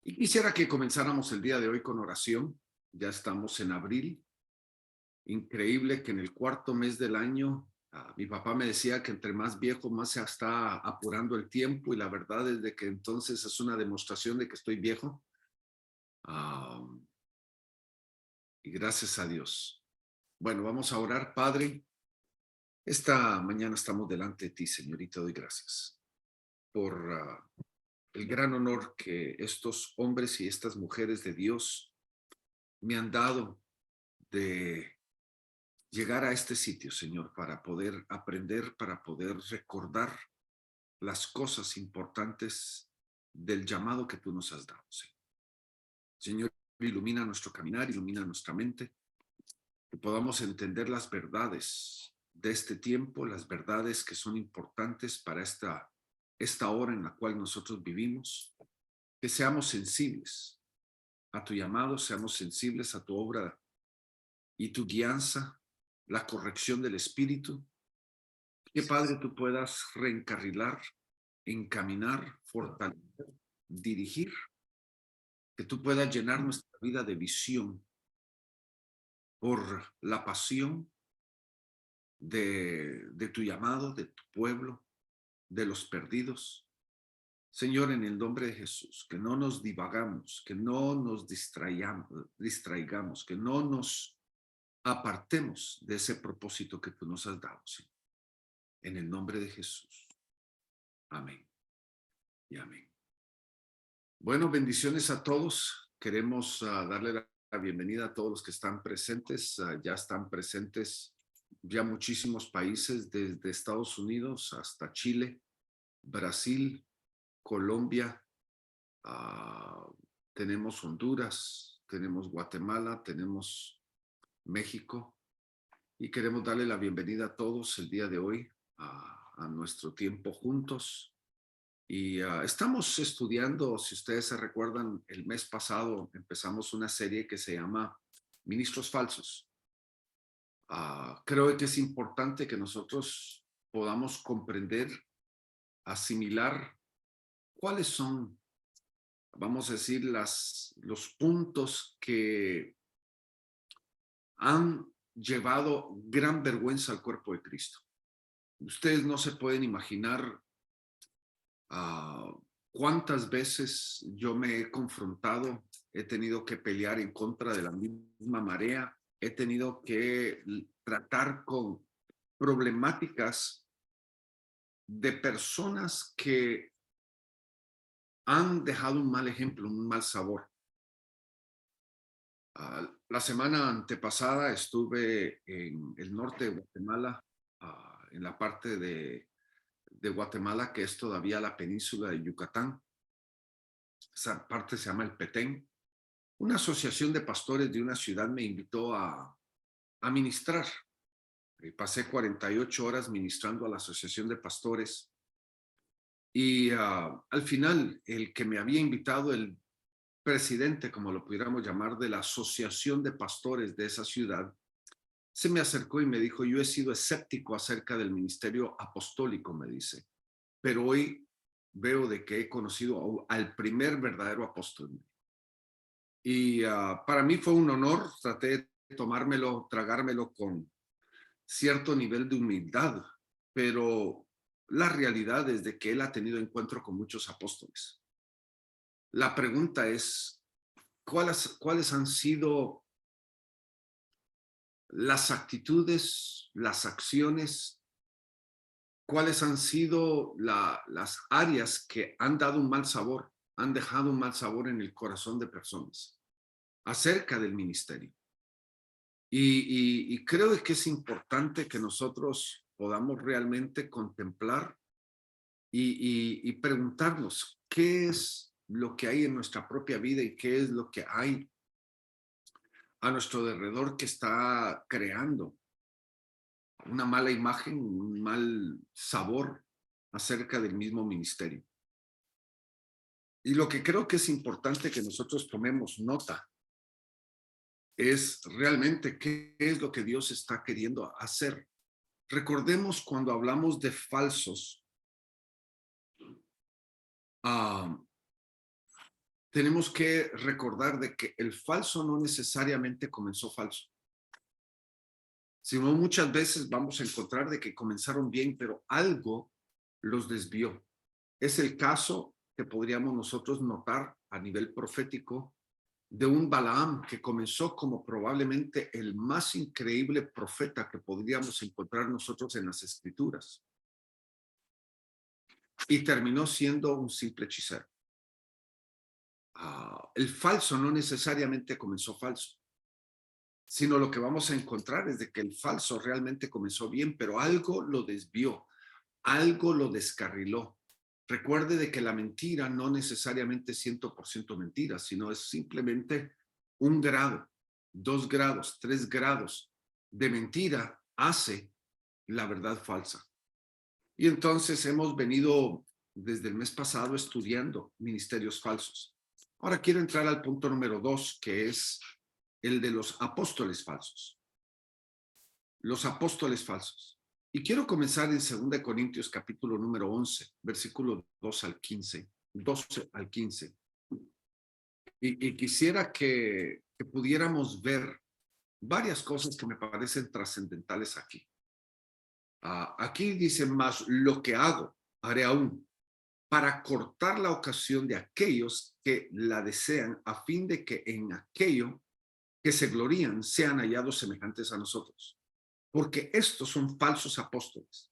Y quisiera que comenzáramos el día de hoy con oración. Ya estamos en abril. Increíble que en el cuarto mes del año, mi papá me decía que entre más viejo, más se está apurando el tiempo y la verdad es de que entonces es una demostración de que estoy viejo. Ah, y gracias a Dios. Bueno, vamos a orar, Padre. Esta mañana estamos delante de ti, Señor, y te doy gracias por el gran honor que estos hombres y estas mujeres de Dios me han dado de llegar a este sitio, Señor, para poder aprender, para poder recordar las cosas importantes del llamado que tú nos has dado, Señor. Señor, ilumina nuestro caminar, ilumina nuestra mente, que podamos entender las verdades de este tiempo, las verdades que son importantes para esta hora en la cual nosotros vivimos, que seamos sensibles a tu llamado, seamos sensibles a tu obra y tu guianza, la corrección del Espíritu. Que Padre, tú puedas reencarrilar, encaminar, fortalecer, dirigir, que tú puedas llenar nuestra vida de visión por la pasión de tu llamado, de tu pueblo, de los perdidos. Señor, en el nombre de Jesús, que no nos divagamos, que no nos distraigamos, que no nos apartemos de ese propósito que tú nos has dado, Señor. En el nombre de Jesús. Amén y amén. Bueno, bendiciones a todos. Queremos darle la bienvenida a todos los que están presentes. Ya están presentes ya muchísimos países, desde Estados Unidos hasta Chile, Brasil, Colombia, tenemos Honduras, tenemos Guatemala, tenemos México. Y queremos darle la bienvenida a todos el día de hoy a nuestro tiempo juntos. Y estamos estudiando, si ustedes se recuerdan, el mes pasado empezamos una serie que se llama Ministros Falsos. Creo que es importante que nosotros podamos comprender, asimilar cuáles son, vamos a decir, los puntos que han llevado gran vergüenza al cuerpo de Cristo. Ustedes no se pueden imaginar cuántas veces yo me he confrontado, he tenido que pelear en contra de la misma marea, he tenido que tratar con problemáticas de personas que han dejado un mal ejemplo, un mal sabor. La semana antepasada estuve en el norte de Guatemala, en la parte de Guatemala que es todavía la península de Yucatán. Esa parte se llama el Petén. Una asociación de pastores de una ciudad me invitó a ministrar. Pasé 48 horas ministrando a la asociación de pastores y al final el que me había invitado, el presidente, como lo pudiéramos llamar, de la asociación de pastores de esa ciudad, se me acercó y me dijo: yo he sido escéptico acerca del ministerio apostólico, me dice, pero hoy veo de que he conocido al primer verdadero apóstol. Y para mí fue un honor. Traté de tomármelo, tragármelo con cierto nivel de humildad, pero la realidad es de que él ha tenido encuentro con muchos apóstoles. La pregunta es, ¿cuáles han sido las actitudes, las acciones, cuáles han sido las áreas que han dado un mal sabor, han dejado un mal sabor en el corazón de personas acerca del ministerio? Y creo que es importante que nosotros podamos realmente contemplar y preguntarnos qué es lo que hay en nuestra propia vida y qué es lo que hay a nuestro alrededor que está creando una mala imagen, un mal sabor acerca del mismo ministerio. Y lo que creo que es importante que nosotros tomemos nota es realmente qué es lo que Dios está queriendo hacer. Recordemos cuando hablamos de falsos, tenemos que recordar de que el falso no necesariamente comenzó falso, sino muchas veces vamos a encontrar de que comenzaron bien, pero algo los desvió. Es el caso que podríamos nosotros notar a nivel profético de un Balaam que comenzó como probablemente el más increíble profeta que podríamos encontrar nosotros en las escrituras y terminó siendo un simple hechicero. El falso no necesariamente comenzó falso, sino lo que vamos a encontrar es de que el falso realmente comenzó bien, pero algo lo desvió, algo lo descarriló. Recuerde de que la mentira no necesariamente es 100% mentira, sino es simplemente 1 grado, 2 grados, 3 grados de mentira hace la verdad falsa. Y entonces hemos venido desde el mes pasado estudiando ministerios falsos. Ahora quiero entrar al punto número 2, que es el de los apóstoles falsos. Los apóstoles falsos. Y quiero comenzar en 2 Corintios capítulo número 11, versículo 2 al 15, 12 al 15. Y quisiera que pudiéramos ver varias cosas que me parecen trascendentales aquí. Aquí dice, más lo que hago, haré aún, para cortar la ocasión de aquellos que la desean, a fin de que en aquello que se glorían sean hallados semejantes a nosotros. Porque estos son falsos apóstoles,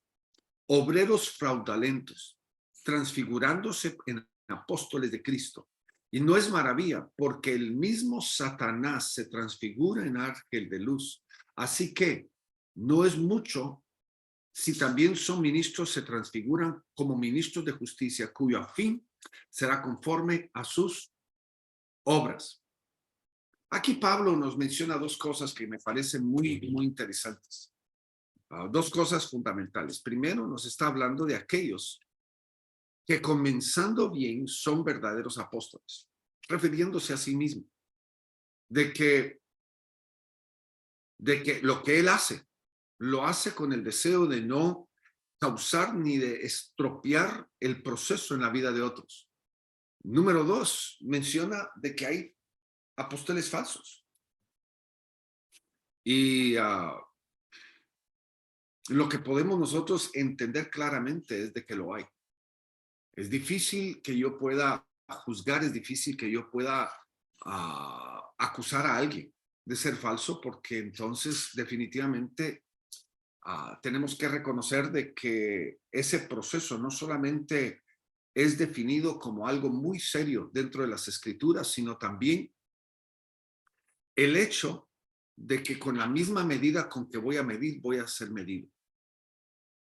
obreros fraudulentos, transfigurándose en apóstoles de Cristo. Y no es maravilla, porque el mismo Satanás se transfigura en ángel de luz. Así que no es mucho si también son ministros, se transfiguran como ministros de justicia, cuyo fin será conforme a sus obras. Aquí Pablo nos menciona dos cosas que me parecen muy interesantes. Dos cosas fundamentales. Primero, nos está hablando de aquellos que comenzando bien son verdaderos apóstoles, refiriéndose a sí mismo, de que lo que él hace, lo hace con el deseo de no causar ni de estropear el proceso en la vida de otros. Número 2, menciona de que hay apóstoles falsos. Y lo que podemos nosotros entender claramente es de que lo hay. Es difícil que yo pueda juzgar, es difícil que yo pueda acusar a alguien de ser falso, porque entonces definitivamente tenemos que reconocer de que ese proceso no solamente es definido como algo muy serio dentro de las escrituras, sino también el hecho de que con la misma medida con que voy a medir, voy a ser medido.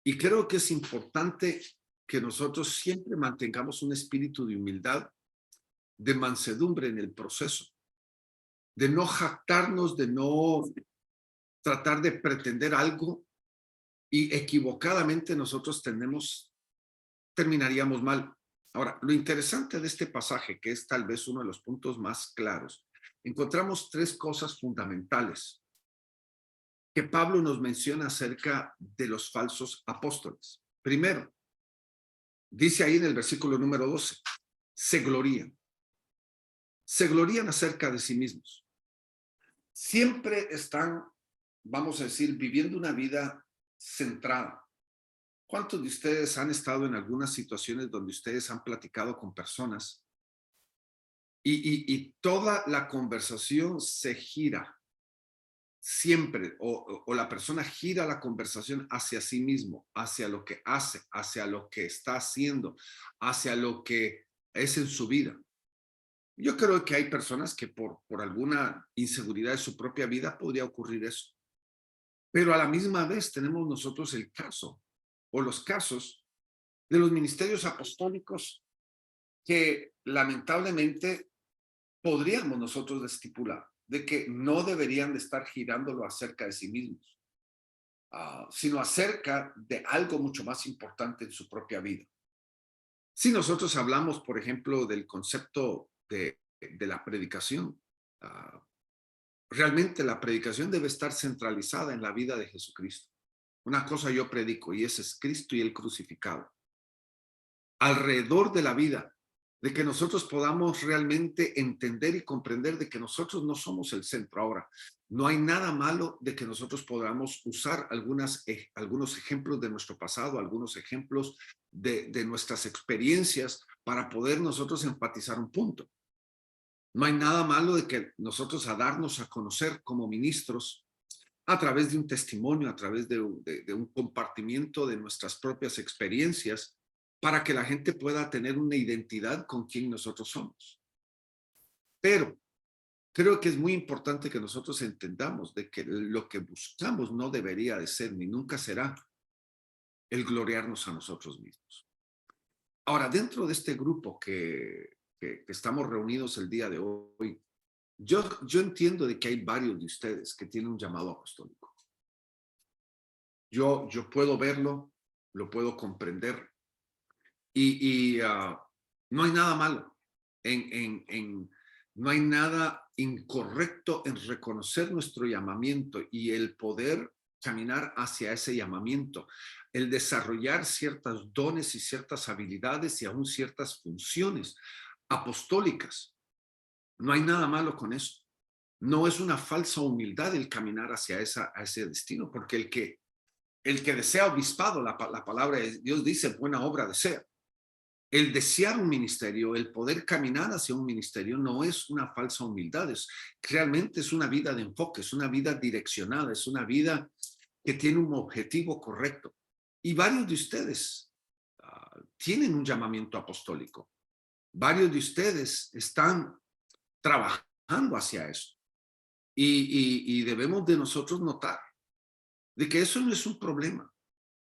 Y creo que es importante que nosotros siempre mantengamos un espíritu de humildad, de mansedumbre en el proceso, de no jactarnos, de no tratar de pretender algo y equivocadamente nosotros terminaríamos mal. Ahora, lo interesante de este pasaje, que es tal vez uno de los puntos más claros, encontramos 3 cosas fundamentales que Pablo nos menciona acerca de los falsos apóstoles. Primero, dice ahí en el versículo número 12, se glorían acerca de sí mismos. Siempre están, vamos a decir, viviendo una vida centrada. ¿Cuántos de ustedes han estado en algunas situaciones donde ustedes han platicado con personas y toda la conversación se gira siempre, o la persona gira la conversación hacia sí mismo, hacia lo que hace, hacia lo que está haciendo, hacia lo que es en su vida? Yo creo que hay personas que por alguna inseguridad de su propia vida podría ocurrir eso. Pero a la misma vez tenemos nosotros el caso o los casos de los ministerios apostólicos que lamentablemente podríamos nosotros estipular de que no deberían de estar girándolo acerca de sí mismos, sino acerca de algo mucho más importante en su propia vida. Si nosotros hablamos, por ejemplo, del concepto de la predicación, realmente la predicación debe estar centralizada en la vida de Jesucristo. Una cosa yo predico y ese es Cristo y el crucificado. Alrededor de la vida de que nosotros podamos realmente entender y comprender de que nosotros no somos el centro. Ahora, no hay nada malo de que nosotros podamos usar algunos ejemplos de nuestro pasado, algunos ejemplos de nuestras experiencias para poder nosotros enfatizar un punto. No hay nada malo de que nosotros a darnos a conocer como ministros a través de un testimonio, a través de un compartimiento de nuestras propias experiencias, para que la gente pueda tener una identidad con quien nosotros somos. Pero creo que es muy importante que nosotros entendamos de que lo que buscamos no debería de ser ni nunca será el gloriarnos a nosotros mismos. Ahora, dentro de este grupo que estamos reunidos el día de hoy, yo entiendo de que hay varios de ustedes que tienen un llamado apostólico. Yo puedo verlo, lo puedo comprender y no hay nada malo, no hay nada incorrecto en reconocer nuestro llamamiento y el poder caminar hacia ese llamamiento, el desarrollar ciertos dones y ciertas habilidades y aún ciertas funciones apostólicas. No hay nada malo con eso. No es una falsa humildad el caminar hacia ese destino, porque el que desea obispado, la palabra de Dios dice, buena obra desea. El desear un ministerio, el poder caminar hacia un ministerio no es una falsa humildad, realmente es una vida de enfoque, es una vida direccionada, es una vida que tiene un objetivo correcto. Y varios de ustedes tienen un llamamiento apostólico. Varios de ustedes están trabajando hacia eso. Y debemos de nosotros notar de que eso no es un problema.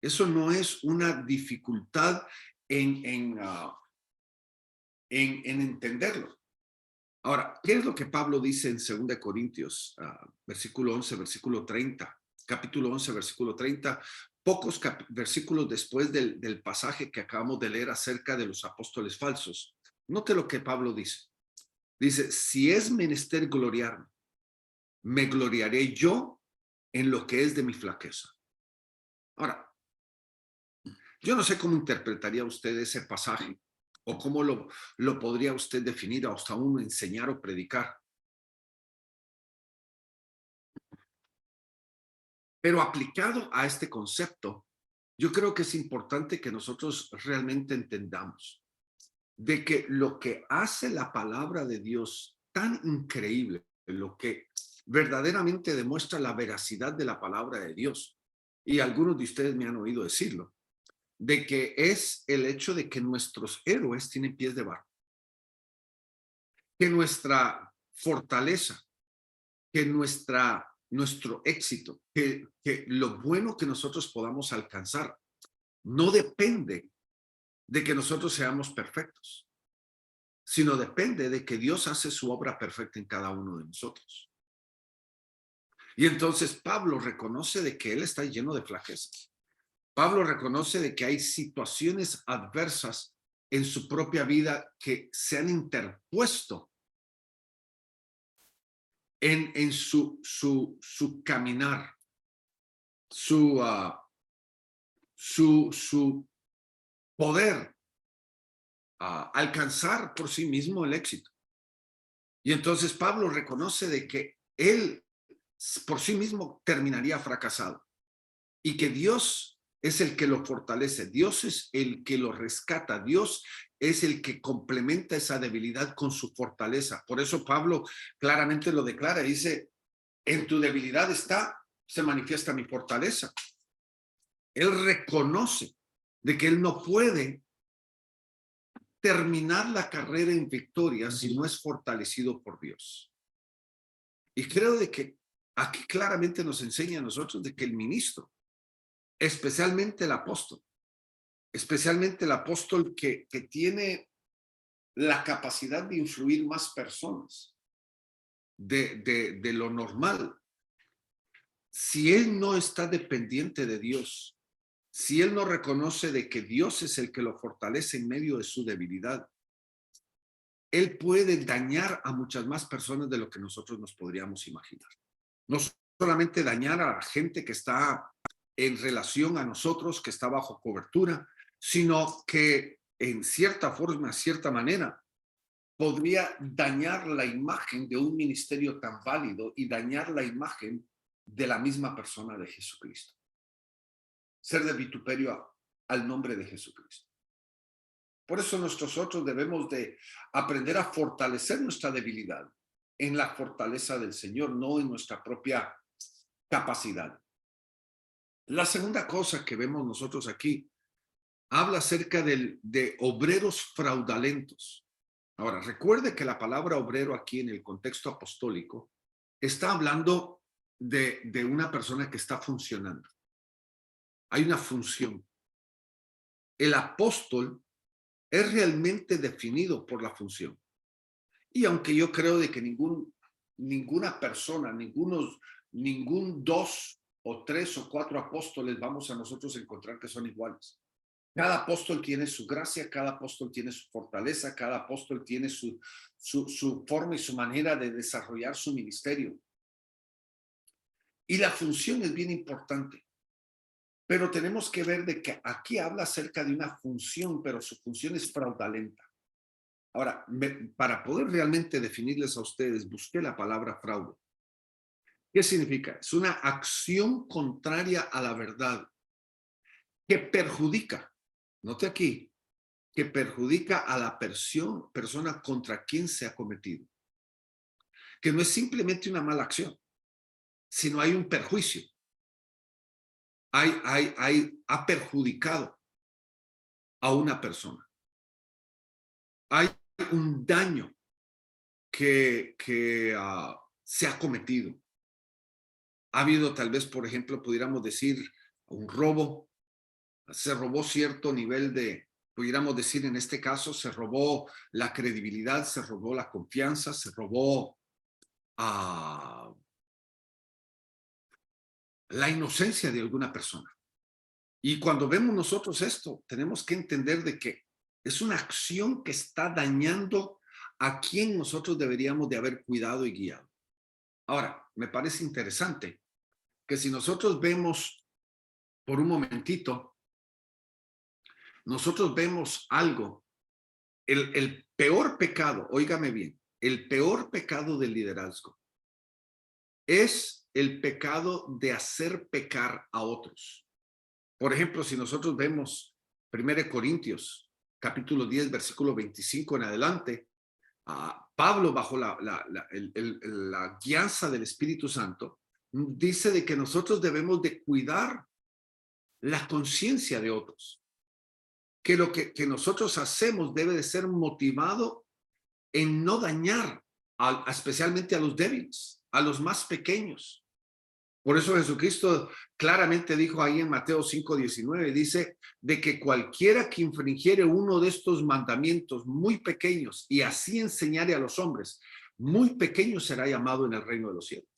Eso no es una dificultad en entenderlo. Ahora, ¿qué es lo que Pablo dice en 2 Corintios, versículo 11, versículo 30? Capítulo 11, versículo 30, pocos versículos después del pasaje que acabamos de leer acerca de los apóstoles falsos. Note lo que Pablo dice. Dice, si es menester gloriarme, me gloriaré yo en lo que es de mi flaqueza. Ahora, yo no sé cómo interpretaría usted ese pasaje o cómo lo podría usted definir o hasta aún enseñar o predicar. Pero aplicado a este concepto, yo creo que es importante que nosotros realmente entendamos de que lo que hace la palabra de Dios tan increíble, lo que verdaderamente demuestra la veracidad de la palabra de Dios, y algunos de ustedes me han oído decirlo, de que es el hecho de que nuestros héroes tienen pies de barro, que nuestra fortaleza, que nuestro éxito, que lo bueno que nosotros podamos alcanzar, no depende de que nosotros seamos perfectos, sino depende de que Dios hace su obra perfecta en cada uno de nosotros. Y entonces Pablo reconoce de que él está lleno de flaquezas. Pablo reconoce de que hay situaciones adversas en su propia vida que se han interpuesto en su caminar, su poder alcanzar por sí mismo el éxito. Y entonces Pablo reconoce de que él por sí mismo terminaría fracasado y que Dios es el que lo fortalece, Dios es el que lo rescata, Dios es el que complementa esa debilidad con su fortaleza. Por eso Pablo claramente lo declara, dice, en tu debilidad se manifiesta mi fortaleza. Él reconoce de que él no puede terminar la carrera en victoria si no es fortalecido por Dios. Y creo de que aquí claramente nos enseña a nosotros de que el ministro, especialmente el apóstol que tiene la capacidad de influir más personas de lo normal, si él no está dependiente de Dios, si él no reconoce de que Dios es el que lo fortalece en medio de su debilidad, él puede dañar a muchas más personas de lo que nosotros nos podríamos imaginar. No solamente dañar a la gente que está en relación a nosotros, que está bajo cobertura, sino que en cierta forma, cierta manera, podría dañar la imagen de un ministerio tan válido y dañar la imagen de la misma persona de Jesucristo. Ser de vituperio al nombre de Jesucristo. Por eso nosotros debemos de aprender a fortalecer nuestra debilidad en la fortaleza del Señor, no en nuestra propia capacidad. La segunda cosa que vemos nosotros aquí habla acerca de obreros fraudulentos. Ahora, recuerde que la palabra obrero aquí en el contexto apostólico está hablando de una persona que está funcionando. Hay una función. El apóstol es realmente definido por la función. Y aunque yo creo de que ninguna persona, ningún 2 o 3 o 4 apóstoles vamos a nosotros encontrar que son iguales. Cada apóstol tiene su gracia, cada apóstol tiene su fortaleza, cada apóstol tiene su forma y su manera de desarrollar su ministerio. Y la función es bien importante. Pero tenemos que ver de que aquí habla acerca de una función, pero su función es fraudulenta. Ahora, para poder realmente definirles a ustedes, busqué la palabra fraude. ¿Qué significa? Es una acción contraria a la verdad que perjudica, note aquí, que perjudica a la persona contra quien se ha cometido. Que no es simplemente una mala acción, sino hay un perjuicio. Ha perjudicado a una persona. Hay un daño que se ha cometido. Ha habido tal vez, por ejemplo, pudiéramos decir, un robo. Se robó cierto nivel pudiéramos decir en este caso, se robó la credibilidad, se robó la confianza, se robó la inocencia de alguna persona. Y cuando vemos nosotros esto, tenemos que entender de que es una acción que está dañando a quien nosotros deberíamos de haber cuidado y guiado. Ahora, me parece interesante que si nosotros vemos por un momentito, nosotros vemos algo, el peor pecado, óigame bien, el peor pecado del liderazgo es el pecado de hacer pecar a otros. Por ejemplo, si nosotros vemos 1 Corintios, capítulo 10, versículo 25 en adelante, Pablo, bajo la guianza del Espíritu Santo, dice de que nosotros debemos de cuidar la conciencia de otros, que lo que nosotros hacemos debe de ser motivado en no dañar especialmente a los débiles, a los más pequeños. Por eso Jesucristo claramente dijo ahí en Mateo 5:19, dice de que cualquiera que infringiere uno de estos mandamientos muy pequeños y así enseñare a los hombres, muy pequeño será llamado en el reino de los cielos.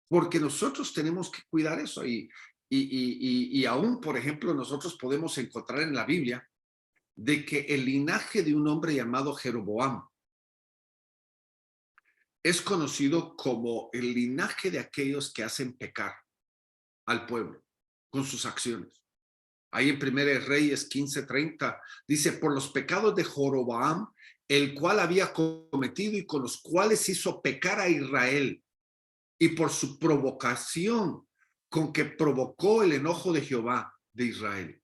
Porque nosotros tenemos que cuidar eso y aún, por ejemplo, nosotros podemos encontrar en la Biblia de que el linaje de un hombre llamado Jeroboam es conocido como el linaje de aquellos que hacen pecar al pueblo con sus acciones. Ahí en 1 Reyes 15:30 dice, por los pecados de Jeroboam, el cual había cometido y con los cuales hizo pecar a Israel, y por su provocación con que provocó el enojo de Jehová de Israel.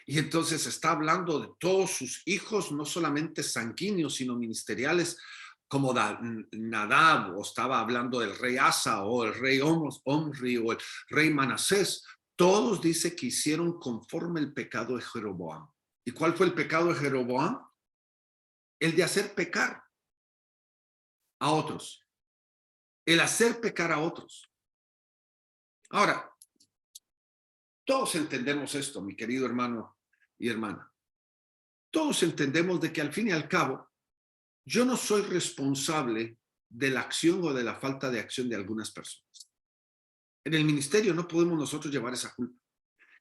Y entonces está hablando de todos sus hijos, no solamente sanguíneos, sino ministeriales, como Nadab, o estaba hablando del rey Asa, o el rey Omri, o el rey Manasés. Todos dice que hicieron conforme el pecado de Jeroboam. ¿Y cuál fue el pecado de Jeroboam? El de hacer pecar a otros. El hacer pecar a otros. Ahora, todos entendemos esto, mi querido hermano y hermana. Todos entendemos de que al fin y al cabo, yo no soy responsable de la acción o de la falta de acción de algunas personas. En el ministerio no podemos nosotros llevar esa culpa.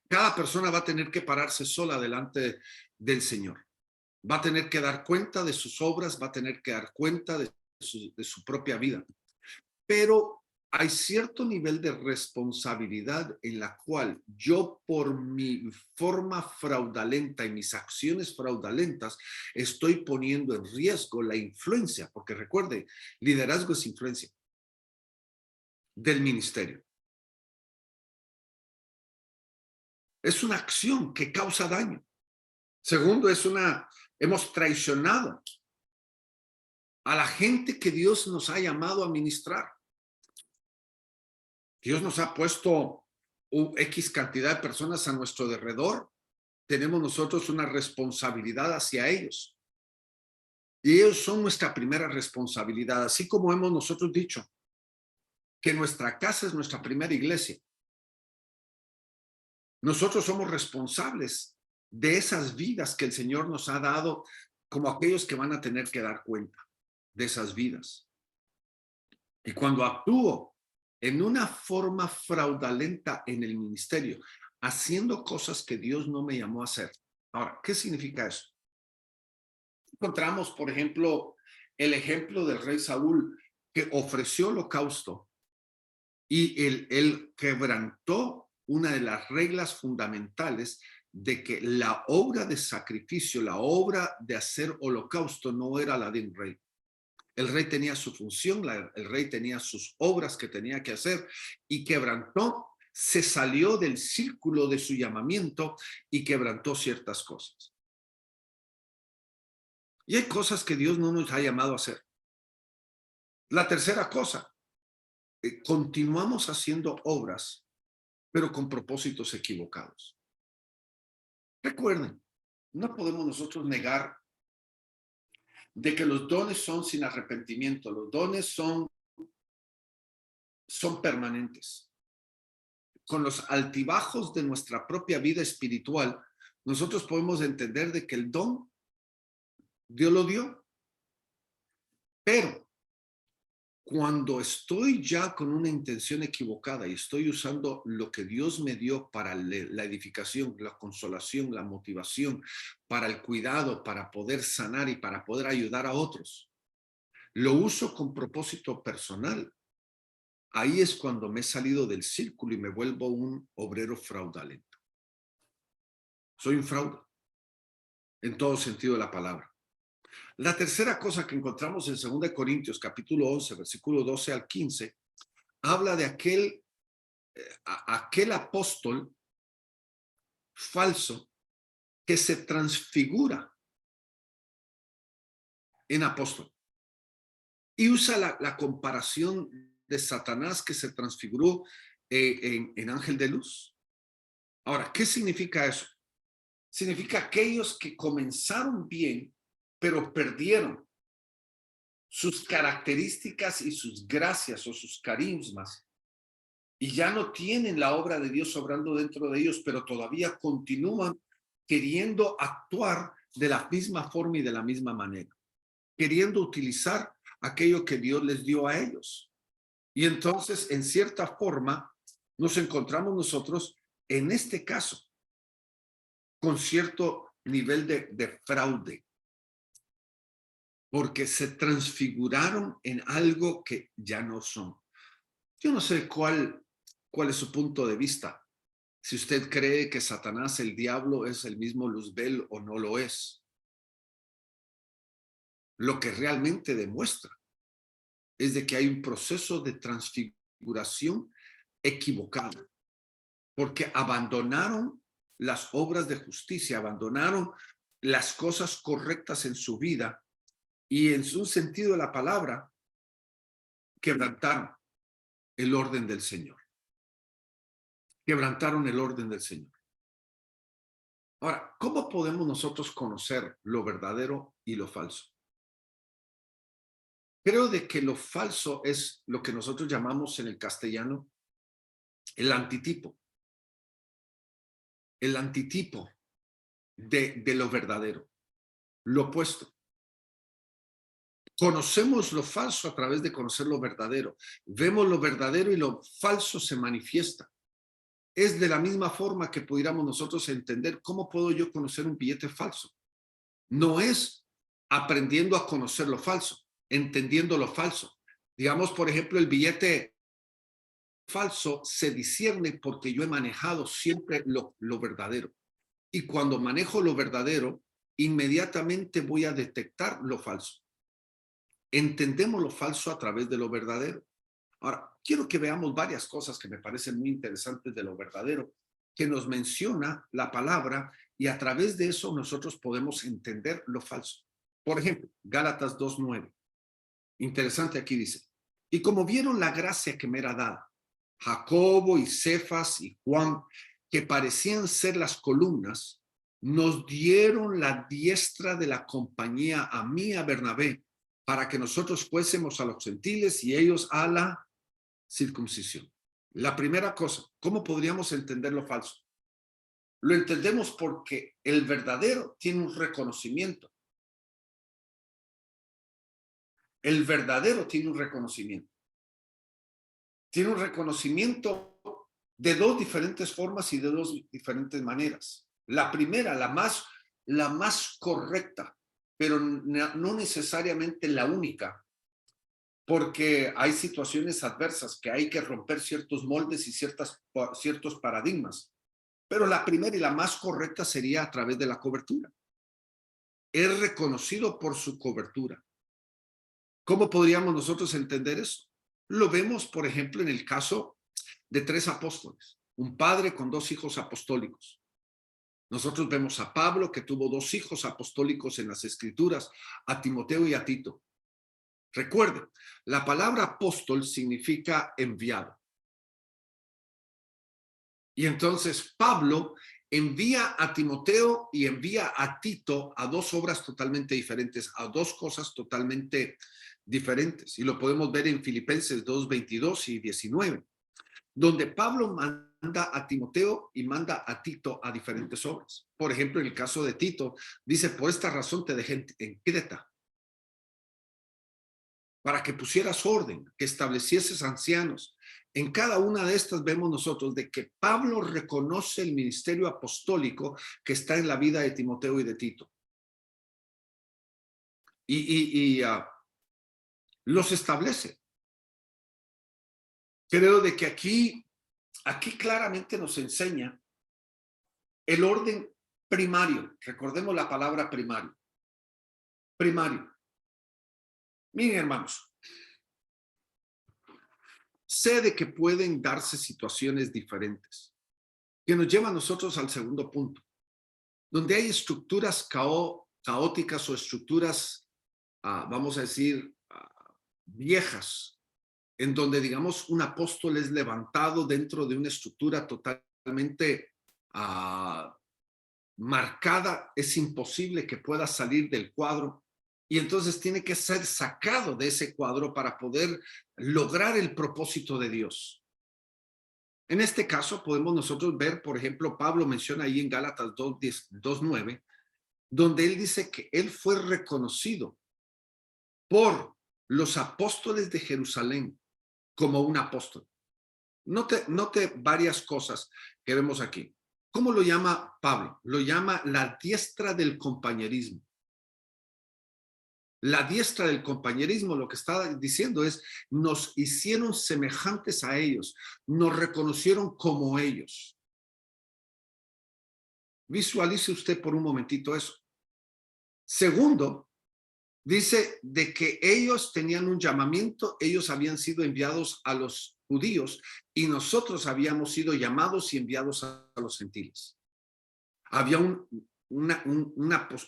Cada persona va a tener que pararse sola delante del Señor. Va a tener que dar cuenta de sus obras, va a tener que dar cuenta de su propia vida. Pero hay cierto nivel de responsabilidad en la cual yo, por mi forma fraudulenta y mis acciones fraudulentas, estoy poniendo en riesgo la influencia, porque recuerde, liderazgo es influencia del ministerio. Es una acción que causa daño. Segundo, hemos traicionado a la gente que Dios nos ha llamado a ministrar. Dios nos ha puesto X cantidad de personas a nuestro alrededor. Tenemos nosotros una responsabilidad hacia ellos. Y ellos son nuestra primera responsabilidad, así como hemos nosotros dicho que nuestra casa es nuestra primera iglesia. Nosotros somos responsables de esas vidas que el Señor nos ha dado, como aquellos que van a tener que dar cuenta de esas vidas. Y cuando actúo en una forma fraudulenta en el ministerio, haciendo cosas que Dios no me llamó a hacer. Ahora, ¿qué significa eso? Encontramos, por ejemplo, el ejemplo del rey Saúl, que ofreció holocausto y él quebrantó una de las reglas fundamentales de que la obra de sacrificio, la obra de hacer holocausto no era la de un rey. El rey tenía su función, el rey tenía sus obras que tenía que hacer y quebrantó, se salió del círculo de su llamamiento y quebrantó ciertas cosas. Y hay cosas que Dios no nos ha llamado a hacer. La tercera cosa, continuamos haciendo obras, pero con propósitos equivocados. Recuerden, no podemos nosotros negar de que los dones son sin arrepentimiento, los dones son permanentes. Con los altibajos de nuestra propia vida espiritual, nosotros podemos entender de que el don Dios lo dio, pero cuando estoy ya con una intención equivocada y estoy usando lo que Dios me dio para la edificación, la consolación, la motivación, para el cuidado, para poder sanar y para poder ayudar a otros, lo uso con propósito personal. Ahí es cuando me he salido del círculo y me vuelvo un obrero fraudulento. Soy un fraude en todo sentido de la palabra. La tercera cosa que encontramos en 2 Corintios capítulo 11, versículo 12 al 15, habla de aquel apóstol falso que se transfigura en apóstol. Y usa la comparación de Satanás que se transfiguró en ángel de luz. Ahora, ¿qué significa eso? Significa aquellos que comenzaron bien, pero perdieron sus características y sus gracias o sus carismas y ya no tienen la obra de Dios obrando dentro de ellos, pero todavía continúan queriendo actuar de la misma forma y de la misma manera, queriendo utilizar aquello que Dios les dio a ellos. Y entonces, en cierta forma, nos encontramos nosotros, en este caso, con cierto nivel de fraude, porque se transfiguraron en algo que ya no son. Yo no sé cuál es su punto de vista. Si usted cree que Satanás, el diablo, es el mismo Luzbel o no lo es. Lo que realmente demuestra es de que hay un proceso de transfiguración equivocado, porque abandonaron las obras de justicia, abandonaron las cosas correctas en su vida y en su sentido de la palabra, quebrantaron el orden del Señor. Quebrantaron el orden del Señor. Ahora, ¿cómo podemos nosotros conocer lo verdadero y lo falso? Creo de que lo falso es lo que nosotros llamamos en el castellano el antitipo. El antitipo de lo verdadero, lo opuesto. Conocemos lo falso a través de conocer lo verdadero. Vemos lo verdadero y lo falso se manifiesta. Es de la misma forma que pudiéramos nosotros entender cómo puedo yo conocer un billete falso. No es aprendiendo a conocer lo falso, entendiendo lo falso. Digamos, por ejemplo, el billete falso se discierne porque yo he manejado siempre lo verdadero. Y cuando manejo lo verdadero, inmediatamente voy a detectar lo falso. Entendemos lo falso a través de lo verdadero. Ahora, quiero que veamos varias cosas que me parecen muy interesantes de lo verdadero, que nos menciona la palabra y a través de eso nosotros podemos entender lo falso. Por ejemplo, Gálatas 2:9. Interesante aquí dice, y como vieron la gracia que me era dada, Jacobo y Cefas y Juan, que parecían ser las columnas, nos dieron la diestra de la compañía a mí, a Bernabé, para que nosotros fuésemos a los gentiles y ellos a la circuncisión. La primera cosa, ¿cómo podríamos entender lo falso? Lo entendemos porque el verdadero tiene un reconocimiento. El verdadero tiene un reconocimiento. Tiene un reconocimiento de dos diferentes formas y de dos diferentes maneras. La primera, la más correcta, pero no necesariamente la única, porque hay situaciones adversas que hay que romper ciertos moldes y ciertos paradigmas. Pero la primera y la más correcta sería a través de la cobertura. Es reconocido por su cobertura. ¿Cómo podríamos nosotros entender eso? Lo vemos, por ejemplo, en el caso de 3 apóstoles, un padre con 2 hijos apostólicos. Nosotros vemos a Pablo, que tuvo 2 hijos apostólicos en las Escrituras, a Timoteo y a Tito. Recuerden, la palabra apóstol significa enviado. Y entonces Pablo envía a Timoteo y envía a Tito a 2 obras totalmente diferentes, a 2 cosas totalmente diferentes. Y lo podemos ver en Filipenses 2:22 y 19, donde Pablo manda a Timoteo y manda a Tito a diferentes obras. Por ejemplo, en el caso de Tito, dice, por esta razón te dejé en Creta, para que pusieras orden, que establecieses ancianos. En cada una de estas vemos nosotros de que Pablo reconoce el ministerio apostólico que está en la vida de Timoteo y de Tito. Y los establece. Creo de que aquí claramente nos enseña el orden primario. Recordemos la palabra primario. Primario. Miren, hermanos, sé de que pueden darse situaciones diferentes, que nos lleva a nosotros al segundo punto, donde hay estructuras caóticas o estructuras, vamos a decir, viejas, en donde, digamos, un apóstol es levantado dentro de una estructura totalmente marcada, es imposible que pueda salir del cuadro y entonces tiene que ser sacado de ese cuadro para poder lograr el propósito de Dios. En este caso podemos nosotros ver, por ejemplo, Pablo menciona ahí en Gálatas 2:9, donde él dice que él fue reconocido por los apóstoles de Jerusalén como un apóstol. Note varias cosas que vemos aquí. ¿Cómo lo llama Pablo? Lo llama la diestra del compañerismo. La diestra del compañerismo lo que está diciendo es, nos hicieron semejantes a ellos, nos reconocieron como ellos. Visualice usted por un momentito eso. Segundo, dice de que ellos tenían un llamamiento, ellos habían sido enviados a los judíos y nosotros habíamos sido llamados y enviados a los gentiles. Había un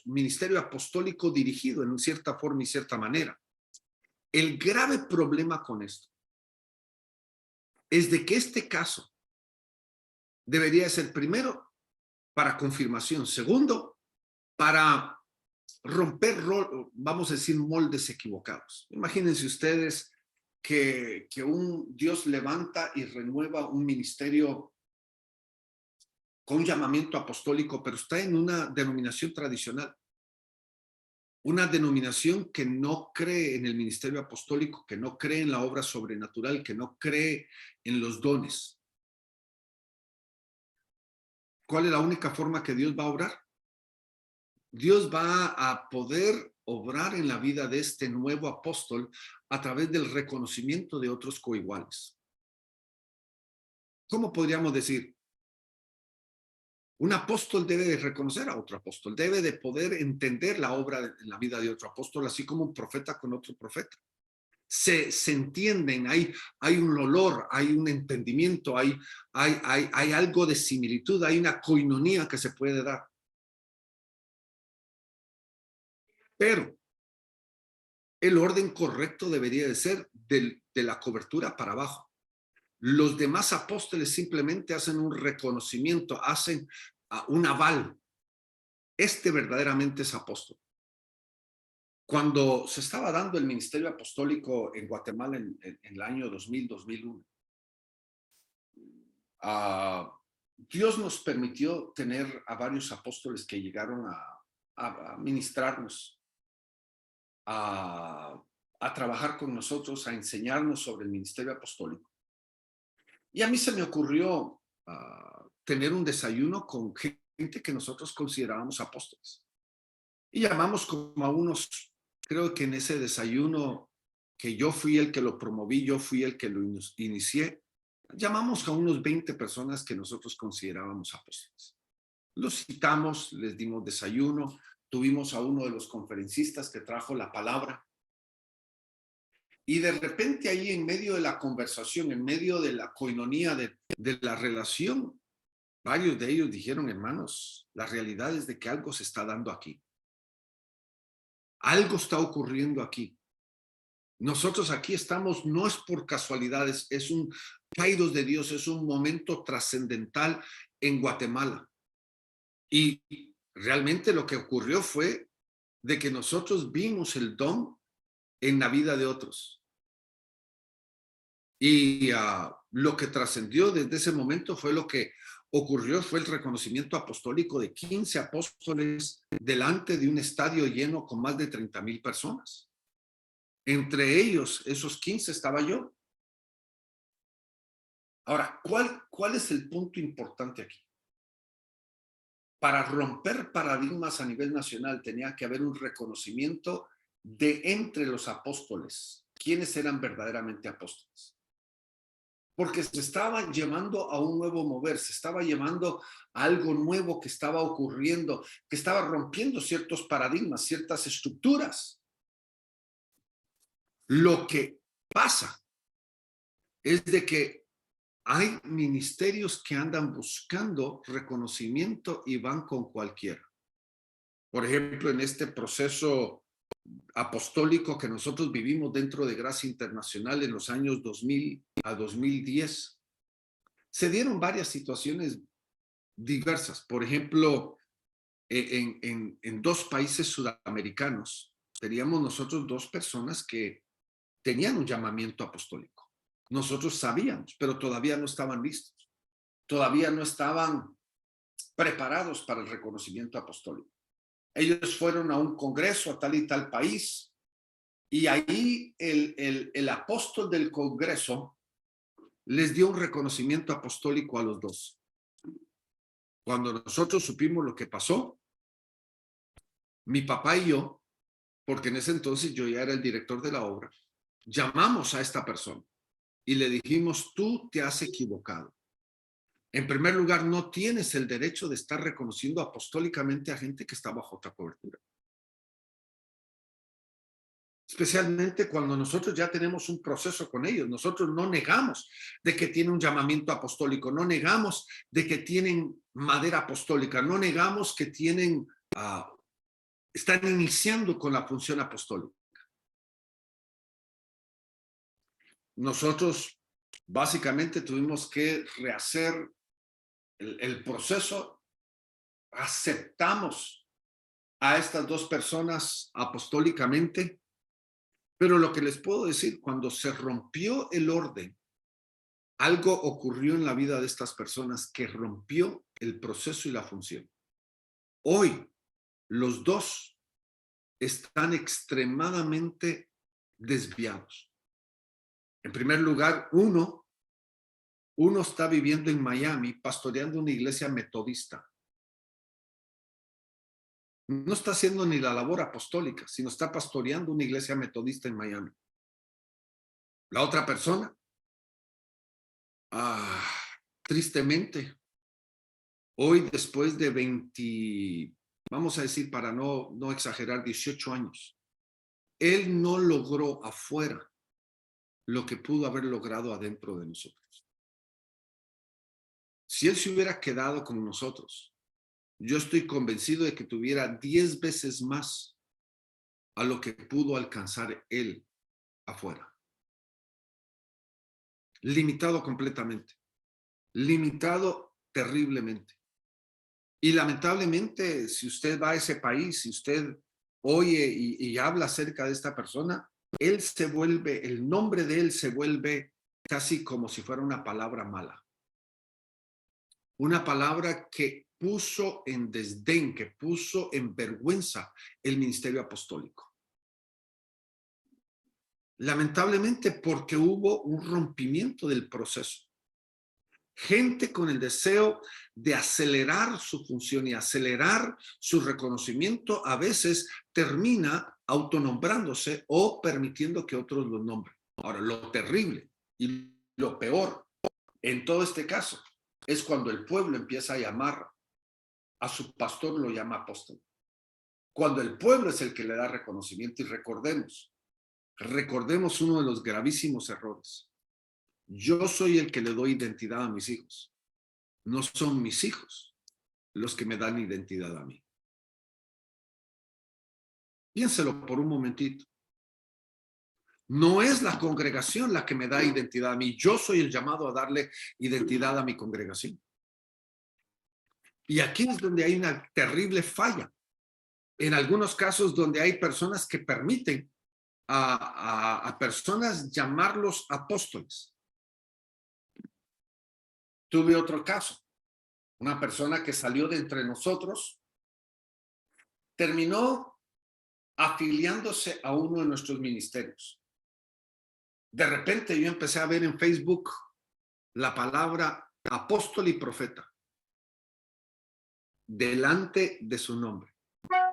ministerio apostólico dirigido en cierta forma y cierta manera. El grave problema con esto es de que este caso debería ser primero para confirmación, segundo para romper, vamos a decir, moldes equivocados. Imagínense ustedes que un Dios levanta y renueva un ministerio con un llamamiento apostólico, pero está en una denominación tradicional. Una denominación que no cree en el ministerio apostólico, que no cree en la obra sobrenatural, que no cree en los dones. ¿Cuál es la única forma que Dios va a obrar? Dios va a poder obrar en la vida de este nuevo apóstol a través del reconocimiento de otros coiguales. ¿cómo podríamos decir? Un apóstol debe de reconocer a otro apóstol, debe de poder entender la obra en la vida de otro apóstol, así como un profeta con otro profeta. Se entienden, hay un olor, hay un entendimiento, hay algo de similitud, hay una coinonía que se puede dar. Pero el orden correcto debería de ser de la cobertura para abajo. Los demás apóstoles simplemente hacen un reconocimiento, hacen un aval. Este verdaderamente es apóstol. Cuando se estaba dando el ministerio apostólico en Guatemala en el año 2000-2001, Dios nos permitió tener a varios apóstoles que llegaron a ministrarnos, a trabajar con nosotros, a enseñarnos sobre el ministerio apostólico. Y a mí se me ocurrió tener un desayuno con gente que nosotros considerábamos apóstoles. Y llamamos como a unos, creo que en ese desayuno, que yo fui el que lo promoví, yo fui el que lo inicié, llamamos a unos 20 personas que nosotros considerábamos apóstoles. Los citamos, les dimos desayuno, tuvimos a uno de los conferencistas que trajo la palabra. Y de repente ahí en medio de la conversación, en medio de la coinonía de la relación, varios de ellos dijeron, hermanos, la realidad es de que algo se está dando aquí. Algo está ocurriendo aquí. Nosotros aquí estamos, no es por casualidades, es un kairos de Dios, es un momento trascendental en Guatemala. Y realmente lo que ocurrió fue de que nosotros vimos el don en la vida de otros. Y lo que trascendió desde ese momento fue lo que ocurrió, fue el reconocimiento apostólico de 15 apóstoles delante de un estadio lleno con más de 30,000 personas. Entre ellos, esos 15 estaba yo. Ahora, ¿cuál es el punto importante aquí? Para romper paradigmas a nivel nacional tenía que haber un reconocimiento de entre los apóstoles, quiénes eran verdaderamente apóstoles. Porque se estaba llevando a un nuevo mover, se estaba llevando a algo nuevo que estaba ocurriendo, que estaba rompiendo ciertos paradigmas, ciertas estructuras. Lo que pasa es de que hay ministerios que andan buscando reconocimiento y van con cualquiera. Por ejemplo, en este proceso apostólico que nosotros vivimos dentro de Gracia Internacional en los años 2000 a 2010, se dieron varias situaciones diversas. Por ejemplo, en dos países sudamericanos, teníamos nosotros dos personas que tenían un llamamiento apostólico. Nosotros sabíamos, pero todavía no estaban listos. Todavía no estaban preparados para el reconocimiento apostólico. Ellos fueron a un congreso a tal y tal país y ahí el apóstol del congreso les dio un reconocimiento apostólico a los dos. Cuando nosotros supimos lo que pasó, mi papá y yo, porque en ese entonces yo ya era el director de la obra, llamamos a esta persona y le dijimos, tú te has equivocado. En primer lugar, no tienes el derecho de estar reconociendo apostólicamente a gente que está bajo otra cobertura. Especialmente cuando nosotros ya tenemos un proceso con ellos. Nosotros no negamos de que tienen un llamamiento apostólico, no negamos de que tienen madera apostólica, no negamos que tienen, están iniciando con la función apostólica. Nosotros básicamente tuvimos que rehacer el proceso, aceptamos a estas dos personas apostólicamente, pero lo que les puedo decir, cuando se rompió el orden, algo ocurrió en la vida de estas personas que rompió el proceso y la función. Hoy, los dos están extremadamente desviados. En primer lugar, uno está viviendo en Miami, pastoreando una iglesia metodista. No está haciendo ni la labor apostólica, sino está pastoreando una iglesia metodista en Miami. La otra persona Tristemente, hoy después de 20, vamos a decir para no exagerar, 18 años, él no logró afuera lo que pudo haber logrado adentro de nosotros. Si él se hubiera quedado con nosotros, yo estoy convencido de que tuviera 10 veces más a lo que pudo alcanzar él afuera. Limitado completamente, limitado terriblemente. Y lamentablemente, si usted va a ese país, si usted oye y habla acerca de esta persona, él se vuelve, el nombre de él se vuelve casi como si fuera una palabra mala. Una palabra que puso en desdén, que puso en vergüenza el ministerio apostólico. Lamentablemente, porque hubo un rompimiento del proceso. Gente con el deseo de acelerar su función y acelerar su reconocimiento, a veces termina autonombrándose o permitiendo que otros lo nombren. Ahora, lo terrible y lo peor en todo este caso es cuando el pueblo empieza a llamar a su pastor, lo llama apóstol. Cuando el pueblo es el que le da reconocimiento, y recordemos uno de los gravísimos errores. Yo soy el que le doy identidad a mis hijos. No son mis hijos los que me dan identidad a mí. Piénselo por un momentito. No es la congregación la que me da identidad a mí. Yo soy el llamado a darle identidad a mi congregación. Y aquí es donde hay una terrible falla. En algunos casos donde hay personas que permiten a personas llamarlos apóstoles. Tuve otro caso. Una persona que salió de entre nosotros terminó afiliándose a uno de nuestros ministerios. De repente yo empecé a ver en Facebook la palabra apóstol y profeta delante de su nombre.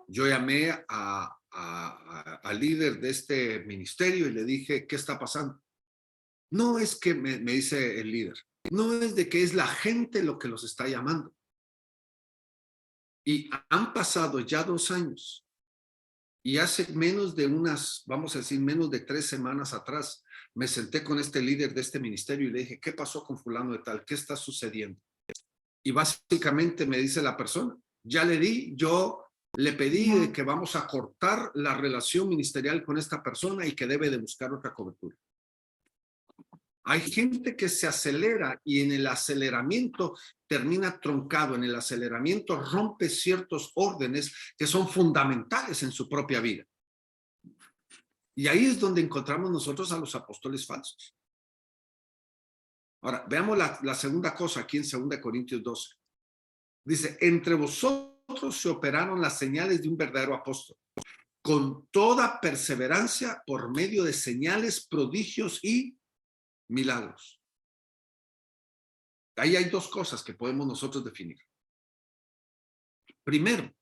Yo llamé al líder de este ministerio y le dije, ¿qué está pasando? No es que me dice el líder, no es de que es la gente lo que los está llamando. Y han pasado ya 2 años. Y hace menos de vamos a decir, menos de 3 semanas atrás, me senté con este líder de este ministerio y le dije, ¿qué pasó con fulano de tal? ¿Qué está sucediendo? Y básicamente me dice la persona, yo le pedí que vamos a cortar la relación ministerial con esta persona y que debe de buscar otra cobertura. Hay gente que se acelera y en el aceleramiento termina truncado, en el aceleramiento rompe ciertos órdenes que son fundamentales en su propia vida. Y ahí es donde encontramos nosotros a los apóstoles falsos. Ahora, veamos la segunda cosa aquí en 2 Corintios 12. Dice, entre vosotros se operaron las señales de un verdadero apóstol, con toda perseverancia por medio de señales, prodigios y milagros. Ahí hay 2 cosas que podemos nosotros definir. Primero,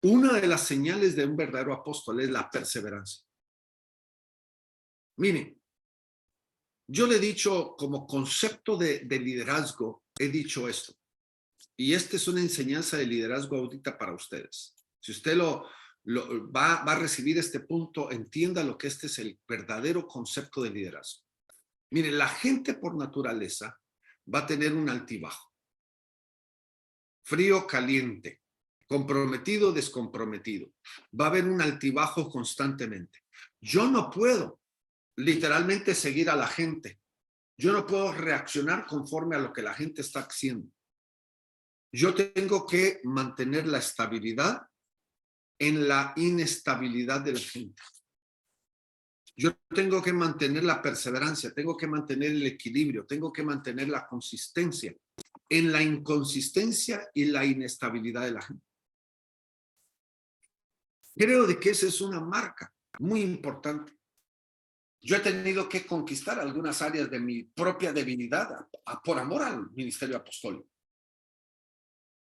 una de las señales de un verdadero apóstol es la perseverancia. Miren, yo le he dicho como concepto de liderazgo, he dicho esto. Y esta es una enseñanza de liderazgo ahorita para ustedes. Si usted va a recibir este punto, entienda lo que este es el verdadero concepto de liderazgo. Mire, la gente por naturaleza va a tener un altibajo. Frío, caliente, comprometido, descomprometido. Va a haber un altibajo constantemente. Yo no puedo literalmente seguir a la gente. Yo no puedo reaccionar conforme a lo que la gente está haciendo. Yo tengo que mantener la estabilidad en la inestabilidad de la gente. Yo tengo que mantener la perseverancia, tengo que mantener el equilibrio, tengo que mantener la consistencia en la inconsistencia y la inestabilidad de la gente. Creo de que esa es una marca muy importante. Yo he tenido que conquistar algunas áreas de mi propia debilidad por amor al ministerio apostólico.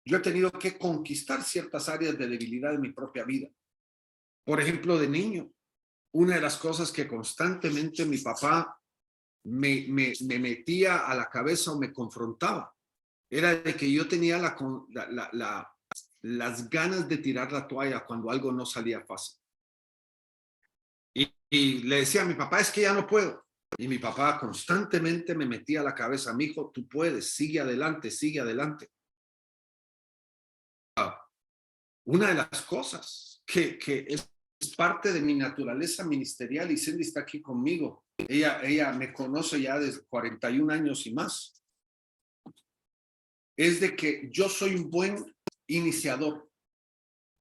Yo he tenido que conquistar ciertas áreas de debilidad de mi propia vida. Por ejemplo, de niño, una de las cosas que constantemente mi papá me metía a la cabeza o me confrontaba, era de que yo tenía las ganas de tirar la toalla cuando algo no salía fácil. Y le decía a mi papá, es que ya no puedo. Y mi papá constantemente me metía a la cabeza, mi hijo, tú puedes, sigue adelante, sigue adelante. Una de las cosas que es parte de mi naturaleza ministerial, y Cindy está aquí conmigo, ella me conoce ya desde 41 años y más, es de que yo soy un buen iniciador.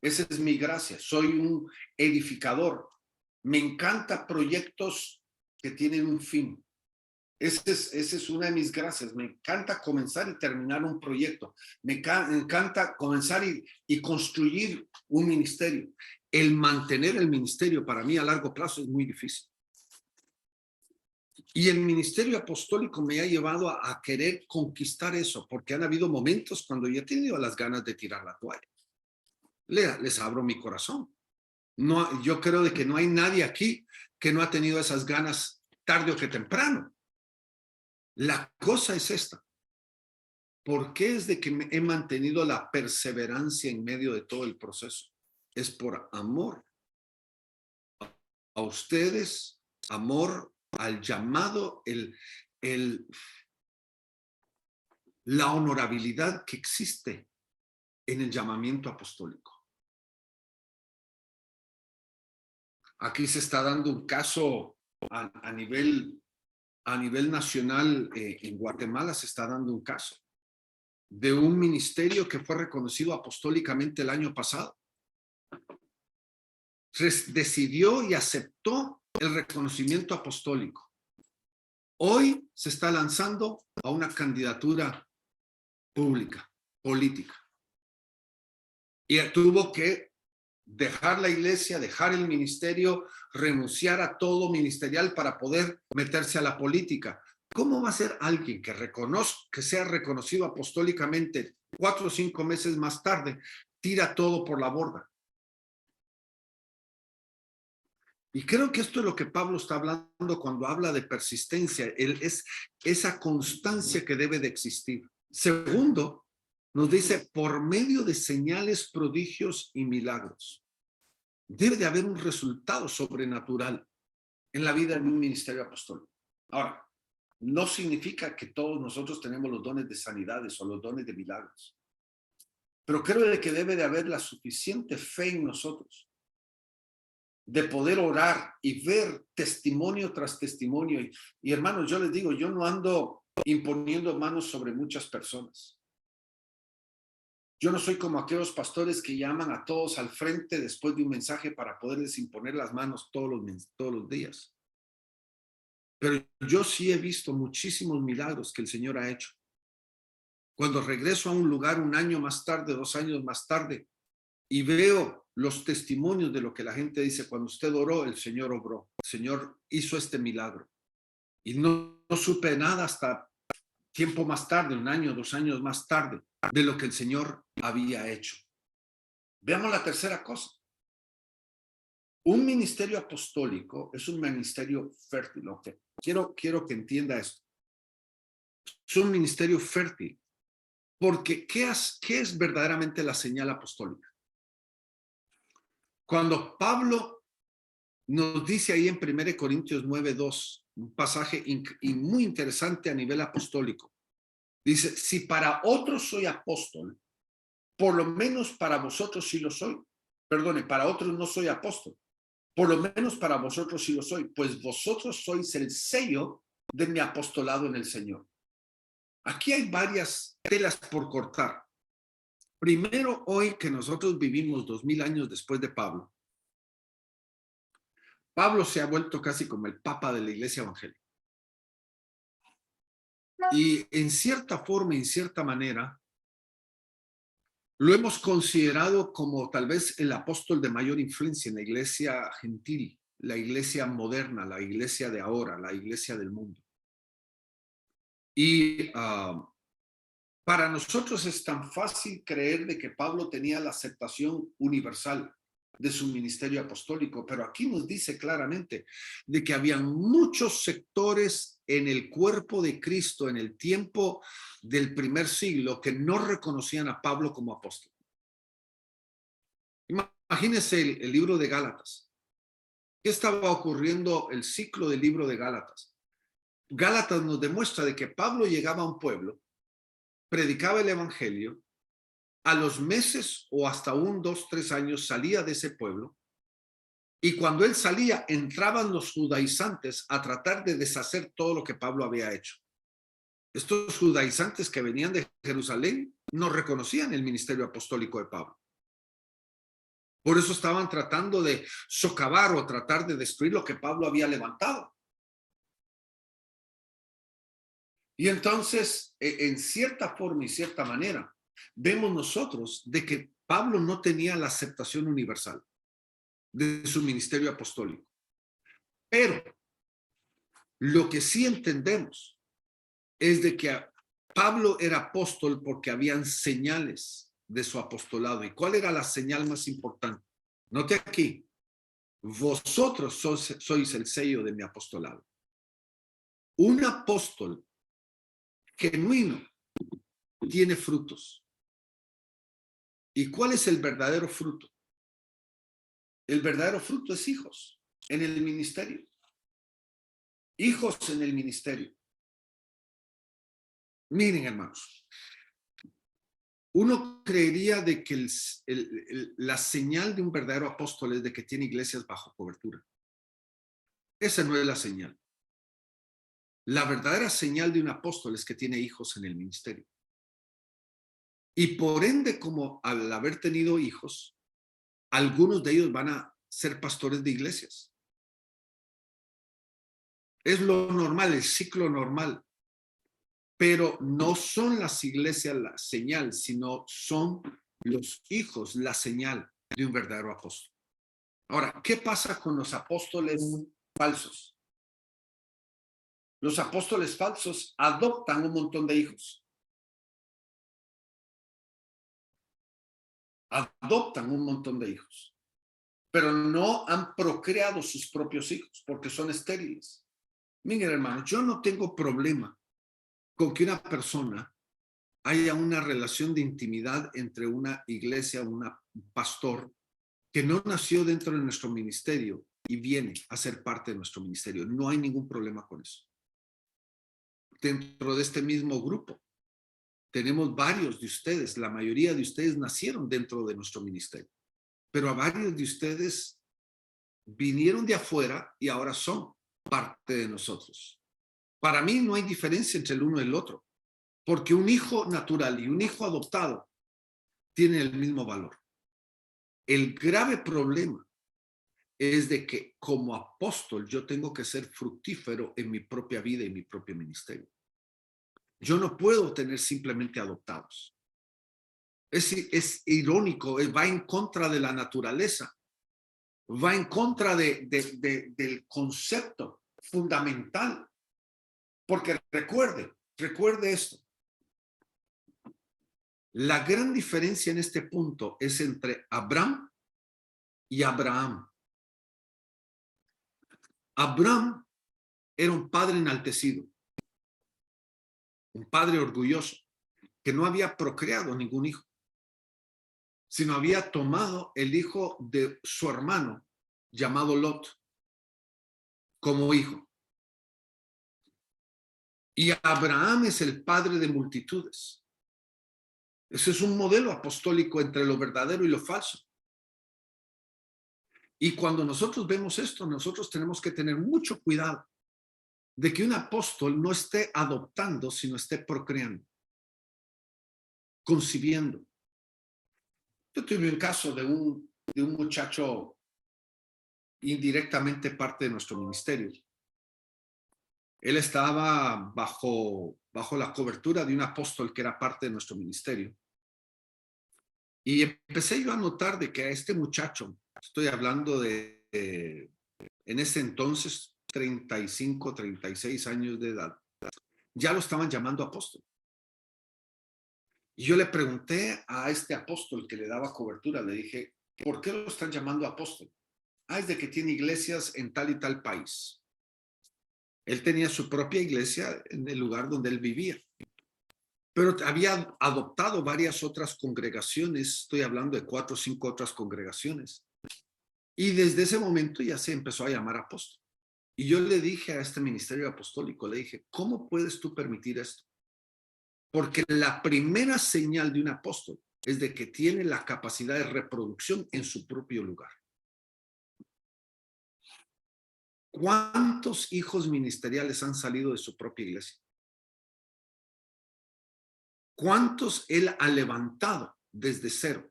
Esa es mi gracia, soy un edificador. Me encanta proyectos que tienen un fin. Esa es una de mis gracias. Me encanta comenzar y terminar un proyecto. Me encanta comenzar y construir un ministerio. El mantener el ministerio para mí a largo plazo es muy difícil. Y el ministerio apostólico me ha llevado a querer conquistar eso, porque han habido momentos cuando yo he tenido las ganas de tirar la toalla. Les abro mi corazón. No, yo creo de que no hay nadie aquí que no ha tenido esas ganas tarde o que temprano. La cosa es esta. ¿Por qué es de que he mantenido la perseverancia en medio de todo el proceso? Es por amor a ustedes, amor al llamado, la honorabilidad que existe en el llamamiento apostólico. Aquí se está dando un caso a nivel nacional, en Guatemala se está dando un caso de un ministerio que fue reconocido apostólicamente el año pasado. Decidió y aceptó el reconocimiento apostólico. Hoy se está lanzando a una candidatura pública, política. Y tuvo que dejar la iglesia, dejar el ministerio, renunciar a todo ministerial para poder meterse a la política. ¿Cómo va a ser alguien que sea reconocido apostólicamente 4 o 5 meses más tarde, tira todo por la borda? Y creo que esto es lo que Pablo está hablando cuando habla de persistencia. Es esa constancia que debe de existir. Segundo, nos dice, por medio de señales, prodigios y milagros. Debe de haber un resultado sobrenatural en la vida de un ministerio apostólico. Ahora, no significa que todos nosotros tenemos los dones de sanidades o los dones de milagros. Pero creo que debe de haber la suficiente fe en nosotros de poder orar y ver testimonio tras testimonio. Y hermanos, yo les digo, yo no ando imponiendo manos sobre muchas personas. Yo no soy como aquellos pastores que llaman a todos al frente después de un mensaje para poderles imponer las manos todos los días. Pero yo sí he visto muchísimos milagros que el Señor ha hecho. Cuando regreso a un lugar un año más tarde, 2 años más tarde, y veo los testimonios de lo que la gente dice, cuando usted oró, el Señor obró, el Señor hizo este milagro. Y no supe nada hasta tiempo más tarde, 1 año, 2 años más tarde, de lo que el Señor había hecho. Veamos la tercera cosa. Un ministerio apostólico es un ministerio fértil. Okay. Quiero que entienda esto. Es un ministerio fértil. Porque ¿qué es verdaderamente la señal apostólica? Cuando Pablo nos dice ahí en 1 Corintios 9:2, un pasaje muy interesante a nivel apostólico. Dice, si para otros soy apóstol, por lo menos para vosotros sí lo soy. Perdone, para otros no soy apóstol. Por lo menos para vosotros sí lo soy, pues vosotros sois el sello de mi apostolado en el Señor. Aquí hay varias telas por cortar. Primero, hoy que nosotros vivimos 2000 años después de Pablo, Pablo se ha vuelto casi como el papa de la iglesia evangélica. Y en cierta forma, en cierta manera, lo hemos considerado como tal vez el apóstol de mayor influencia en la iglesia gentil, la iglesia moderna, la iglesia de ahora, la iglesia del mundo. Y para nosotros es tan fácil creer de que Pablo tenía la aceptación universal. de su ministerio apostólico, pero aquí nos dice claramente de que había muchos sectores en el cuerpo de Cristo en el tiempo del primer siglo que no reconocían a Pablo como apóstol. Imagínense el libro de Gálatas. ¿Qué estaba ocurriendo el ciclo del libro de Gálatas? Gálatas nos demuestra de que Pablo llegaba a un pueblo, predicaba el evangelio, a los meses o hasta 1, 2, 3 años salía de ese pueblo, y cuando él salía entraban los judaizantes a tratar de deshacer todo lo que Pablo había hecho. Estos judaizantes que venían de Jerusalén no reconocían el ministerio apostólico de Pablo. Por eso estaban tratando de socavar o tratar de destruir lo que Pablo había levantado. Y entonces, en cierta forma y cierta manera, vemos nosotros de que Pablo no tenía la aceptación universal de su ministerio apostólico. Pero lo que sí entendemos es de que Pablo era apóstol porque habían señales de su apostolado. ¿Y cuál era la señal más importante? Note aquí, vosotros sois el sello de mi apostolado. Un apóstol genuino tiene frutos. ¿Y cuál es el verdadero fruto? El verdadero fruto es hijos en el ministerio. Hijos en el ministerio. Miren, hermanos, uno creería de que la señal de un verdadero apóstol es de que tiene iglesias bajo cobertura. Esa no es la señal. La verdadera señal de un apóstol es que tiene hijos en el ministerio. Y por ende, como al haber tenido hijos, algunos de ellos van a ser pastores de iglesias. Es lo normal, el ciclo normal. Pero no son las iglesias la señal, sino son los hijos la señal de un verdadero apóstol. Ahora, ¿qué pasa con los apóstoles falsos? Los apóstoles falsos adoptan un montón de hijos. Adoptan un montón de hijos, pero no han procreado sus propios hijos porque son estériles. Miren, hermanos, yo no tengo problema con que una persona haya una relación de intimidad entre una iglesia, un pastor que no nació dentro de nuestro ministerio y viene a ser parte de nuestro ministerio. No hay ningún problema con eso. Dentro de este mismo grupo tenemos varios de ustedes, la mayoría de ustedes nacieron dentro de nuestro ministerio, pero a varios de ustedes vinieron de afuera y ahora son parte de nosotros. Para mí no hay diferencia entre el uno y el otro, porque un hijo natural y un hijo adoptado tienen el mismo valor. El grave problema es de que como apóstol yo tengo que ser fructífero en mi propia vida y mi propio ministerio. Yo no puedo tener simplemente adoptados. Es irónico, va en contra de la naturaleza, va en contra del concepto fundamental. Porque recuerde esto. La gran diferencia en este punto es entre Abraham y Abraham. Abraham era un padre enaltecido, un padre orgulloso, que no había procreado ningún hijo, sino había tomado el hijo de su hermano, llamado Lot, como hijo. Y Abraham es el padre de multitudes. Ese es un modelo apostólico entre lo verdadero y lo falso. Y cuando nosotros vemos esto, nosotros tenemos que tener mucho cuidado de que un apóstol no esté adoptando, sino esté procreando, concibiendo. Yo tuve un caso de un muchacho indirectamente parte de nuestro ministerio. Él estaba bajo la cobertura de un apóstol que era parte de nuestro ministerio. Y empecé yo a notar de que a este muchacho, estoy hablando de en ese entonces 35, 36 años de edad, ya lo estaban llamando apóstol. Y yo le pregunté a este apóstol que le daba cobertura, le dije, ¿Por qué lo están llamando apóstol? Ah, es de que tiene iglesias en tal y tal país. Él tenía su propia iglesia en el lugar donde él vivía, pero había adoptado varias otras congregaciones. Estoy hablando de 4 o 5 otras congregaciones. Y desde ese momento ya se empezó a llamar apóstol. Y yo le dije a este ministerio apostólico, le dije, ¿cómo puedes tú permitir esto? Porque la primera señal de un apóstol es de que tiene la capacidad de reproducción en su propio lugar. ¿Cuántos hijos ministeriales han salido de su propia iglesia? ¿Cuántos él ha levantado desde cero?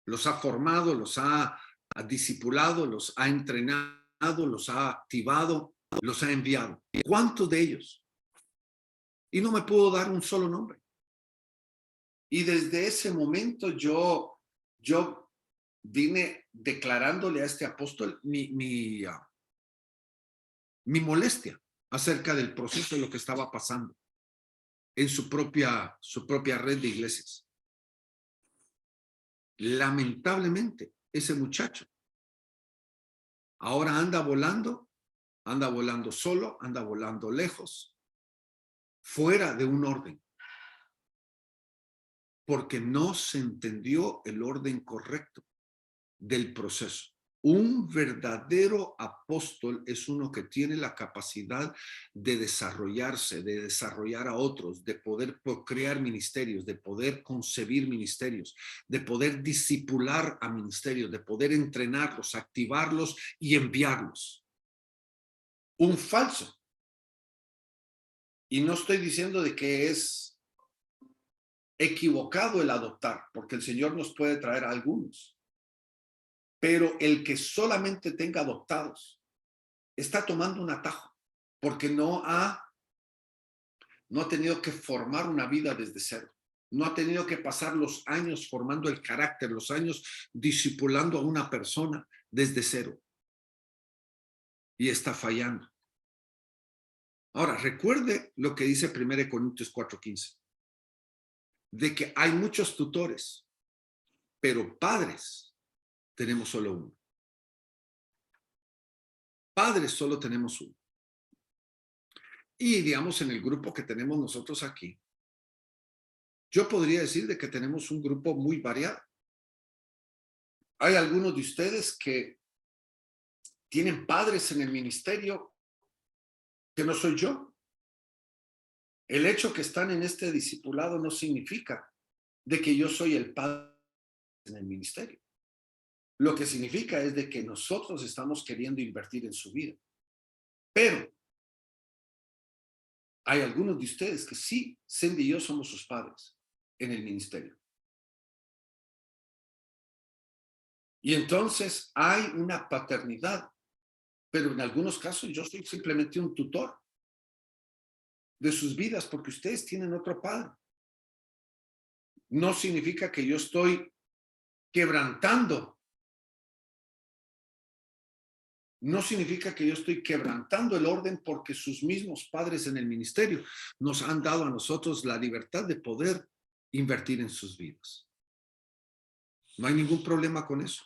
Los ha formado, los ha discipulado, los ha entrenado, los ha activado, los ha enviado. ¿Cuántos de ellos? Y no me puedo dar un solo nombre. Y desde ese momento yo vine declarándole a este apóstol mi molestia acerca del proceso de lo que estaba pasando en su propia red de iglesias. Lamentablemente, ese muchacho ahora anda volando solo, anda volando lejos, fuera de un orden, porque no se entendió el orden correcto del proceso. Un verdadero apóstol es uno que tiene la capacidad de desarrollarse, de desarrollar a otros, de poder procrear ministerios, de poder concebir ministerios, de poder discipular a ministerios, de poder entrenarlos, activarlos y enviarlos. Un falso. Y no estoy diciendo de que es equivocado el adoptar, porque el Señor nos puede traer a algunos. Pero el que solamente tenga adoptados está tomando un atajo, porque no ha tenido que formar una vida desde cero. No ha tenido que pasar los años formando el carácter, los años discipulando a una persona desde cero. Y está fallando. Ahora, recuerde lo que dice 1 Corintios 4:15, de que hay muchos tutores, pero padres tenemos solo uno. Padres solo tenemos uno. Y digamos, en el grupo que tenemos nosotros aquí, yo podría decir de que tenemos un grupo muy variado. Hay algunos de ustedes que tienen padres en el ministerio que no soy yo. El hecho que están en este discipulado no significa de que yo soy el padre en el ministerio. Lo que significa es de que nosotros estamos queriendo invertir en su vida. Pero hay algunos de ustedes que sí, Cindy y yo somos sus padres en el ministerio. Y entonces hay una paternidad, pero en algunos casos yo soy simplemente un tutor de sus vidas porque ustedes tienen otro padre. No significa que yo estoy quebrantando. No significa que yo estoy quebrantando el orden porque sus mismos padres en el ministerio nos han dado a nosotros la libertad de poder invertir en sus vidas. No hay ningún problema con eso.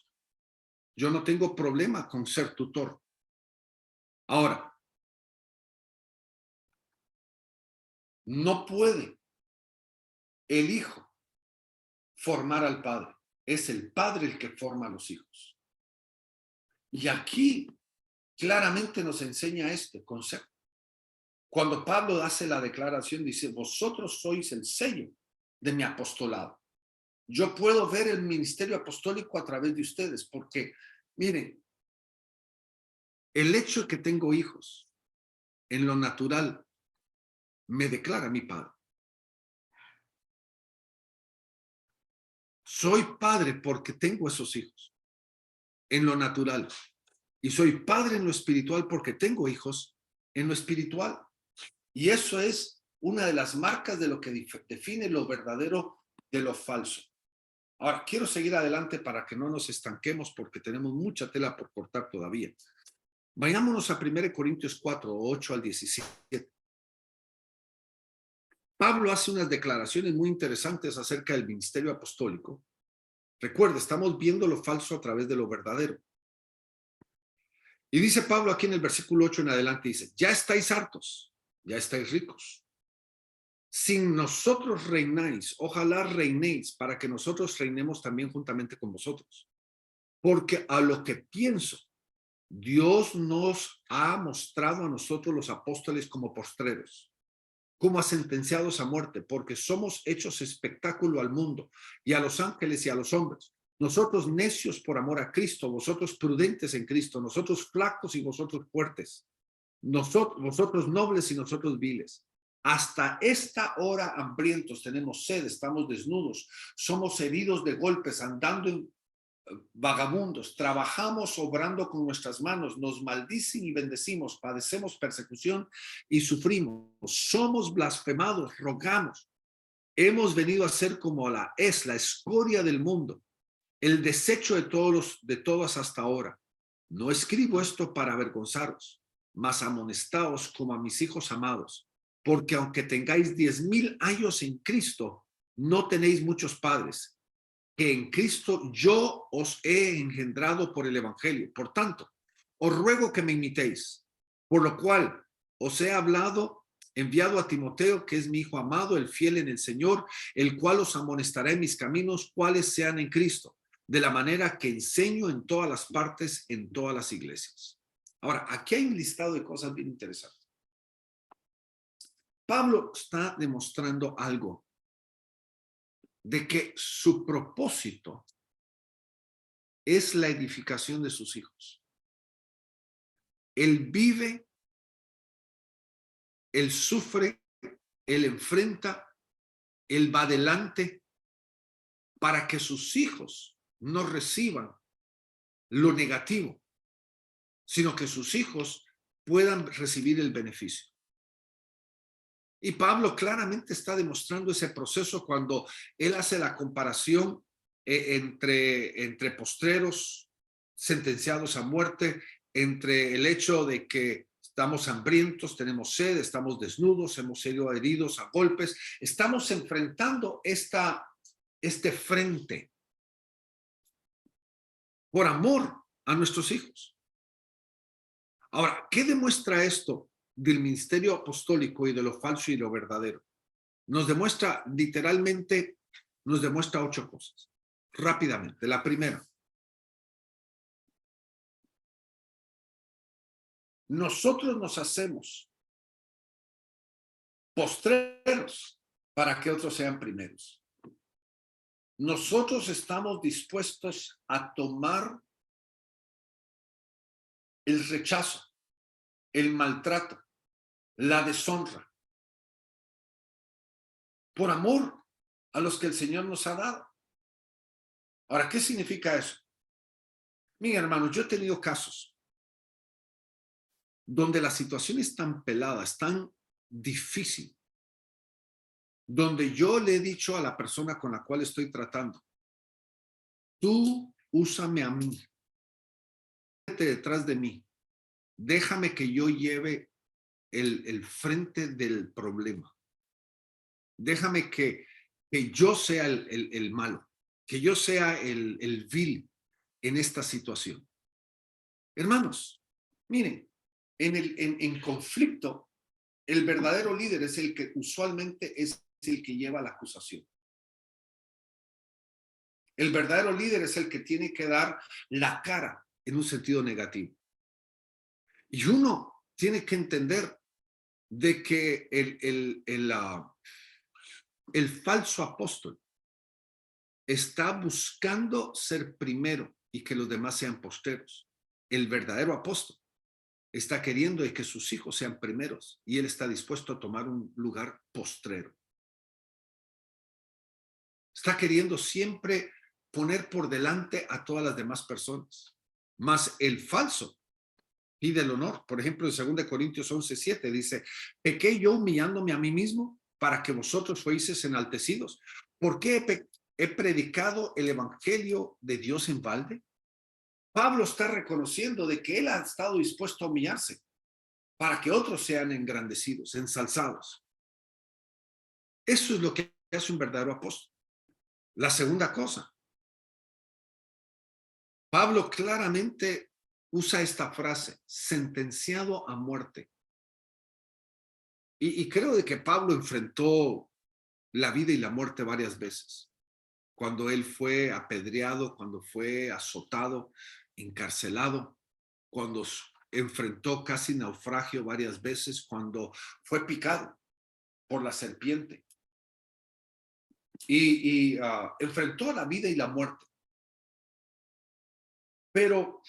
Yo no tengo problema con ser tutor. Ahora, no puede el hijo formar al padre. Es el padre el que forma a los hijos. Y aquí claramente nos enseña este concepto. Cuando Pablo hace la declaración, dice, vosotros sois el sello de mi apostolado. Yo puedo ver el ministerio apostólico a través de ustedes, porque, miren, el hecho de que tengo hijos, en lo natural, me declara mi padre. Soy padre porque tengo esos hijos, en lo natural. Y soy padre en lo espiritual porque tengo hijos en lo espiritual. Y eso es una de las marcas de lo que define lo verdadero de lo falso. Ahora, quiero seguir adelante para que no nos estanquemos porque tenemos mucha tela por cortar todavía. Vayámonos a 1 Corintios 4, 8 al 17. Pablo hace unas declaraciones muy interesantes acerca del ministerio apostólico Recuerda, estamos viendo lo falso a través de lo verdadero. Y dice Pablo aquí en el versículo 8 en adelante, dice, ya estáis hartos, ya estáis ricos. Sin nosotros reináis, ojalá reinéis para que nosotros reinemos también juntamente con vosotros. Porque a lo que pienso, Dios nos ha mostrado a nosotros los apóstoles como postreros, como a sentenciados a muerte, porque somos hechos espectáculo al mundo y a los ángeles y a los hombres. Nosotros necios por amor a Cristo, vosotros prudentes en Cristo, nosotros flacos y vosotros fuertes, vosotros nobles y nosotros viles. Hasta esta hora hambrientos, tenemos sed, estamos desnudos, somos heridos de golpes, andando en vagabundos, trabajamos obrando con nuestras manos, nos maldicen y bendecimos, padecemos persecución y sufrimos, somos blasfemados, rogamos. Hemos venido a ser como la escoria del mundo, el desecho de todas hasta ahora. No escribo esto para avergonzaros, mas amonestaos como a mis hijos amados, porque aunque tengáis 10,000 años en Cristo, no tenéis muchos padres, que en Cristo yo os he engendrado por el evangelio. Por tanto, os ruego que me imitéis, por lo cual os he enviado a Timoteo, que es mi hijo amado, el fiel en el Señor, el cual os amonestará en mis caminos, cuáles sean en Cristo, de la manera que enseño en todas las partes, en todas las iglesias. Ahora, aquí hay un listado de cosas bien interesantes. Pablo está demostrando algo, de que su propósito es la edificación de sus hijos. Él vive, él sufre, él enfrenta, él va adelante para que sus hijos no reciban lo negativo, sino que sus hijos puedan recibir el beneficio. Y Pablo claramente está demostrando ese proceso cuando él hace la comparación entre postreros sentenciados a muerte, entre el hecho de que estamos hambrientos, tenemos sed, estamos desnudos, hemos sido heridos a golpes, estamos enfrentando este frente por amor a nuestros hijos. Ahora, ¿qué demuestra esto del ministerio apostólico y de lo falso y lo verdadero? Nos demuestra literalmente, nos demuestra 8 cosas. Rápidamente. La primera, nosotros nos hacemos postreros para que otros sean primeros. Nosotros estamos dispuestos a tomar el rechazo, el maltrato, la deshonra, por amor a los que el Señor nos ha dado. Ahora, ¿qué significa eso? Miren, hermanos, yo he tenido casos donde la situación es tan pelada, es tan difícil, donde yo le he dicho a la persona con la cual estoy tratando, tú úsame a mí, vete detrás de mí, déjame que yo lleve el frente del problema, déjame que yo sea el malo, que yo sea el vil en esta situación. Hermanos, miren, en conflicto, el verdadero líder es el que usualmente es el que lleva la acusación. El verdadero líder es el que tiene que dar la cara en un sentido negativo. Y uno tiene que entender de que el falso apóstol está buscando ser primero y que los demás sean posteros. El verdadero apóstol está queriendo de que sus hijos sean primeros y él está dispuesto a tomar un lugar postrero. Está queriendo siempre poner por delante a todas las demás personas. Mas el falso pide el honor. Por ejemplo, en 2 Corintios 11:7 dice, ¿pequé yo humillándome a mí mismo para que vosotros fueseis enaltecidos? ¿Por qué he predicado el evangelio de Dios en balde? Pablo está reconociendo de que él ha estado dispuesto a humillarse para que otros sean engrandecidos, ensalzados. Eso es lo que hace un verdadero apóstol. La segunda cosa, Pablo claramente usa esta frase, sentenciado a muerte. Y creo de que Pablo enfrentó la vida y la muerte varias veces. Cuando él fue apedreado, cuando fue azotado, encarcelado, cuando enfrentó casi naufragio varias veces, cuando fue picado por la serpiente. Y enfrentó la vida y la muerte. Pero,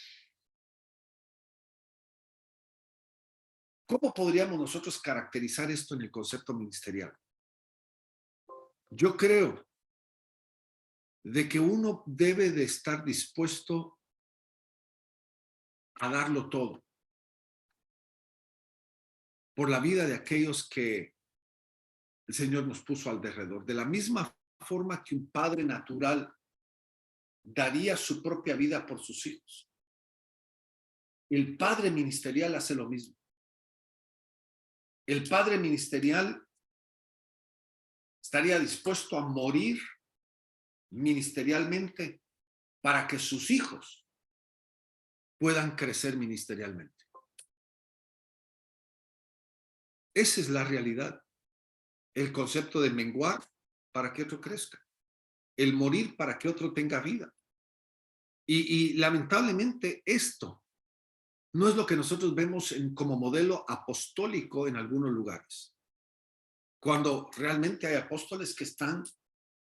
¿cómo podríamos nosotros caracterizar esto en el concepto ministerial? Yo creo de que uno debe de estar dispuesto a darlo todo por la vida de aquellos que el Señor nos puso alrededor. De la misma forma que un padre natural daría su propia vida por sus hijos. El padre ministerial hace lo mismo. El padre ministerial estaría dispuesto a morir ministerialmente para que sus hijos puedan crecer ministerialmente. Esa es la realidad. El concepto de menguar para que otro crezca. El morir para que otro tenga vida. Y lamentablemente esto no es lo que nosotros vemos como modelo apostólico en algunos lugares. Cuando realmente hay apóstoles que están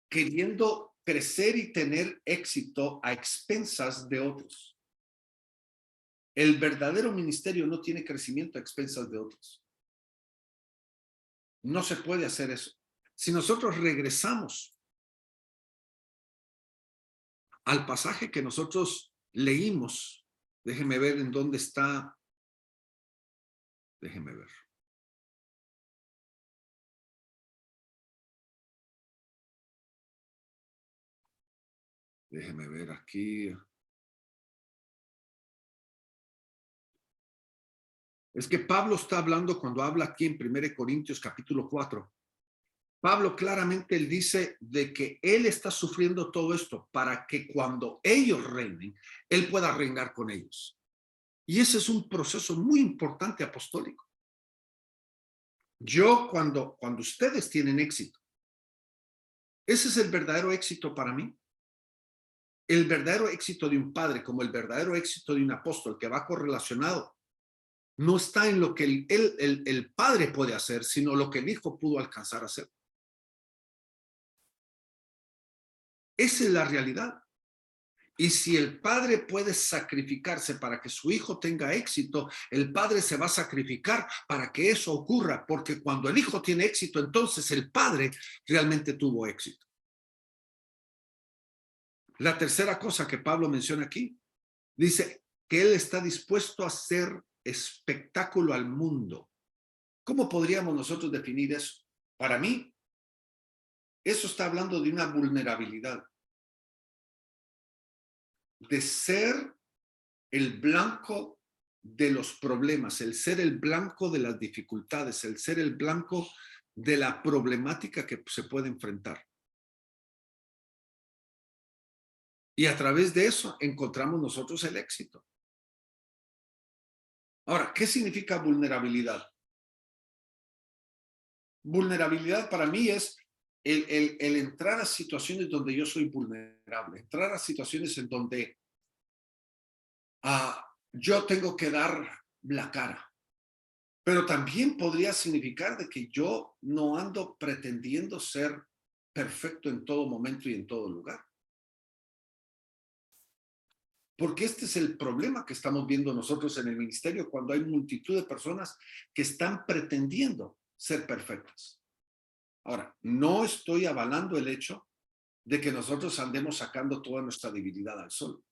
queriendo crecer y tener éxito a expensas de otros. El verdadero ministerio no tiene crecimiento a expensas de otros. No se puede hacer eso. Si nosotros regresamos al pasaje que nosotros leímos, déjeme ver en dónde está. Déjeme ver. Déjeme ver aquí. Es que Pablo está hablando cuando habla aquí en 1 Corintios capítulo 4. Pablo claramente él dice de que él está sufriendo todo esto para que cuando ellos reinen, él pueda reinar con ellos. Y ese es un proceso muy importante apostólico. Cuando ustedes tienen éxito, ese es el verdadero éxito para mí. El verdadero éxito de un padre, como el verdadero éxito de un apóstol que va correlacionado, no está en lo que el padre puede hacer, sino lo que el hijo pudo alcanzar a hacer. Esa es la realidad. Y si el padre puede sacrificarse para que su hijo tenga éxito, el padre se va a sacrificar para que eso ocurra, porque cuando el hijo tiene éxito, entonces el padre realmente tuvo éxito. La tercera cosa que Pablo menciona aquí, dice que él está dispuesto a hacer espectáculo al mundo. ¿Cómo podríamos nosotros definir eso? Para mí, eso está hablando de una vulnerabilidad, de ser el blanco de los problemas, el ser el blanco de las dificultades, el ser el blanco de la problemática que se puede enfrentar. Y a través de eso encontramos nosotros el éxito. Ahora, ¿qué significa vulnerabilidad? Vulnerabilidad para mí es el entrar a situaciones donde yo soy vulnerable, entrar a situaciones en donde yo tengo que dar la cara. Pero también podría significar de que yo no ando pretendiendo ser perfecto en todo momento y en todo lugar. Porque este es el problema que estamos viendo nosotros en el ministerio cuando hay multitud de personas que están pretendiendo ser perfectas. Ahora, no estoy avalando el hecho de que nosotros andemos sacando toda nuestra debilidad al sol.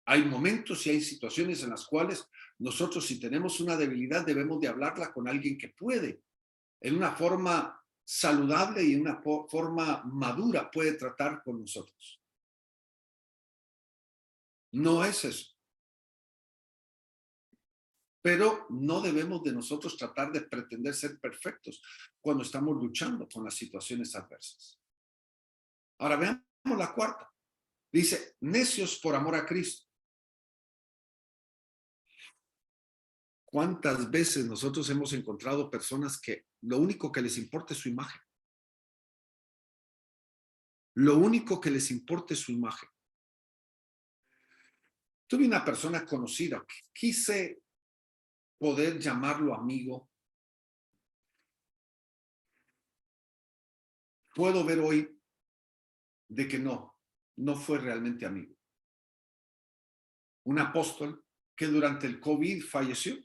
Hay momentos y hay situaciones en las cuales nosotros, si tenemos una debilidad, debemos de hablarla con alguien que puede, en una forma saludable y en una forma madura, puede tratar con nosotros. No es eso. Pero no debemos de nosotros tratar de pretender ser perfectos cuando estamos luchando con las situaciones adversas. Ahora veamos la cuarta. Dice, necios por amor a Cristo. ¿Cuántas veces nosotros hemos encontrado personas que lo único que les importa es su imagen? Lo único que les importa es su imagen. Tuve una persona conocida, quise poder llamarlo amigo. Puedo ver hoy de que no fue realmente amigo. Un apóstol que durante el COVID falleció.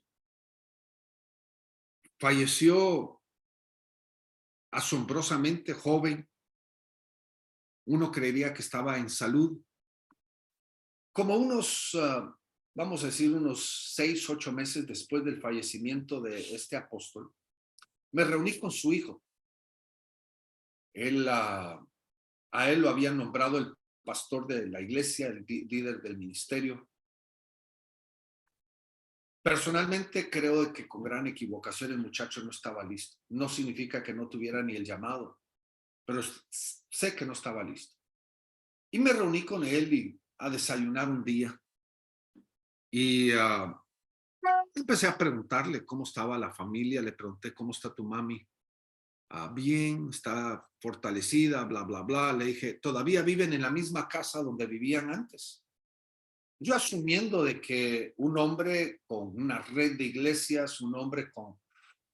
Falleció asombrosamente joven. Uno creería que estaba en salud. Como vamos a decir, unos 6, 8 meses después del fallecimiento de este apóstol, me reuní con su hijo. A él lo habían nombrado el pastor de la iglesia, el líder del ministerio. Personalmente creo que con gran equivocación el muchacho no estaba listo. No significa que no tuviera ni el llamado, pero sé que no estaba listo. Y me reuní con él a desayunar un día. Y empecé a preguntarle cómo estaba la familia. Le pregunté, ¿cómo está tu mami? Bien, está fortalecida, bla, bla, bla. Le dije, ¿todavía viven en la misma casa donde vivían antes? Yo asumiendo de que un hombre con una red de iglesias, un hombre con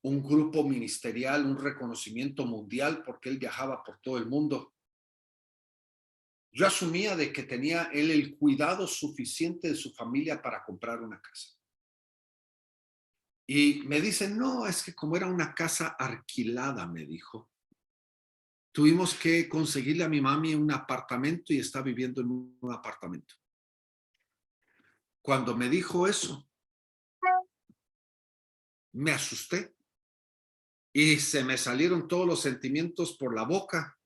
un grupo ministerial, un reconocimiento mundial, porque él viajaba por todo el mundo, yo asumía de que tenía él el cuidado suficiente de su familia para comprar una casa. Y me dicen, no, es que como era una casa alquilada, me dijo, tuvimos que conseguirle a mi mami un apartamento y está viviendo en un apartamento. Cuando me dijo eso, me asusté y se me salieron todos los sentimientos por la boca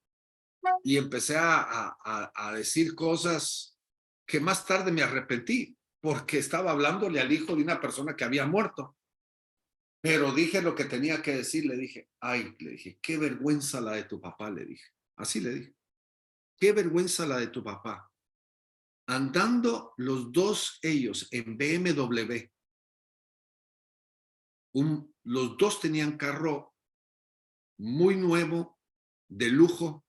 y empecé a decir cosas que más tarde me arrepentí porque estaba hablándole al hijo de una persona que había muerto. Pero dije lo que tenía que decir, le dije, qué vergüenza la de tu papá, le dije. Así le dije, qué vergüenza la de tu papá. Andando los dos ellos en BMW, los dos tenían carro muy nuevo, de lujo,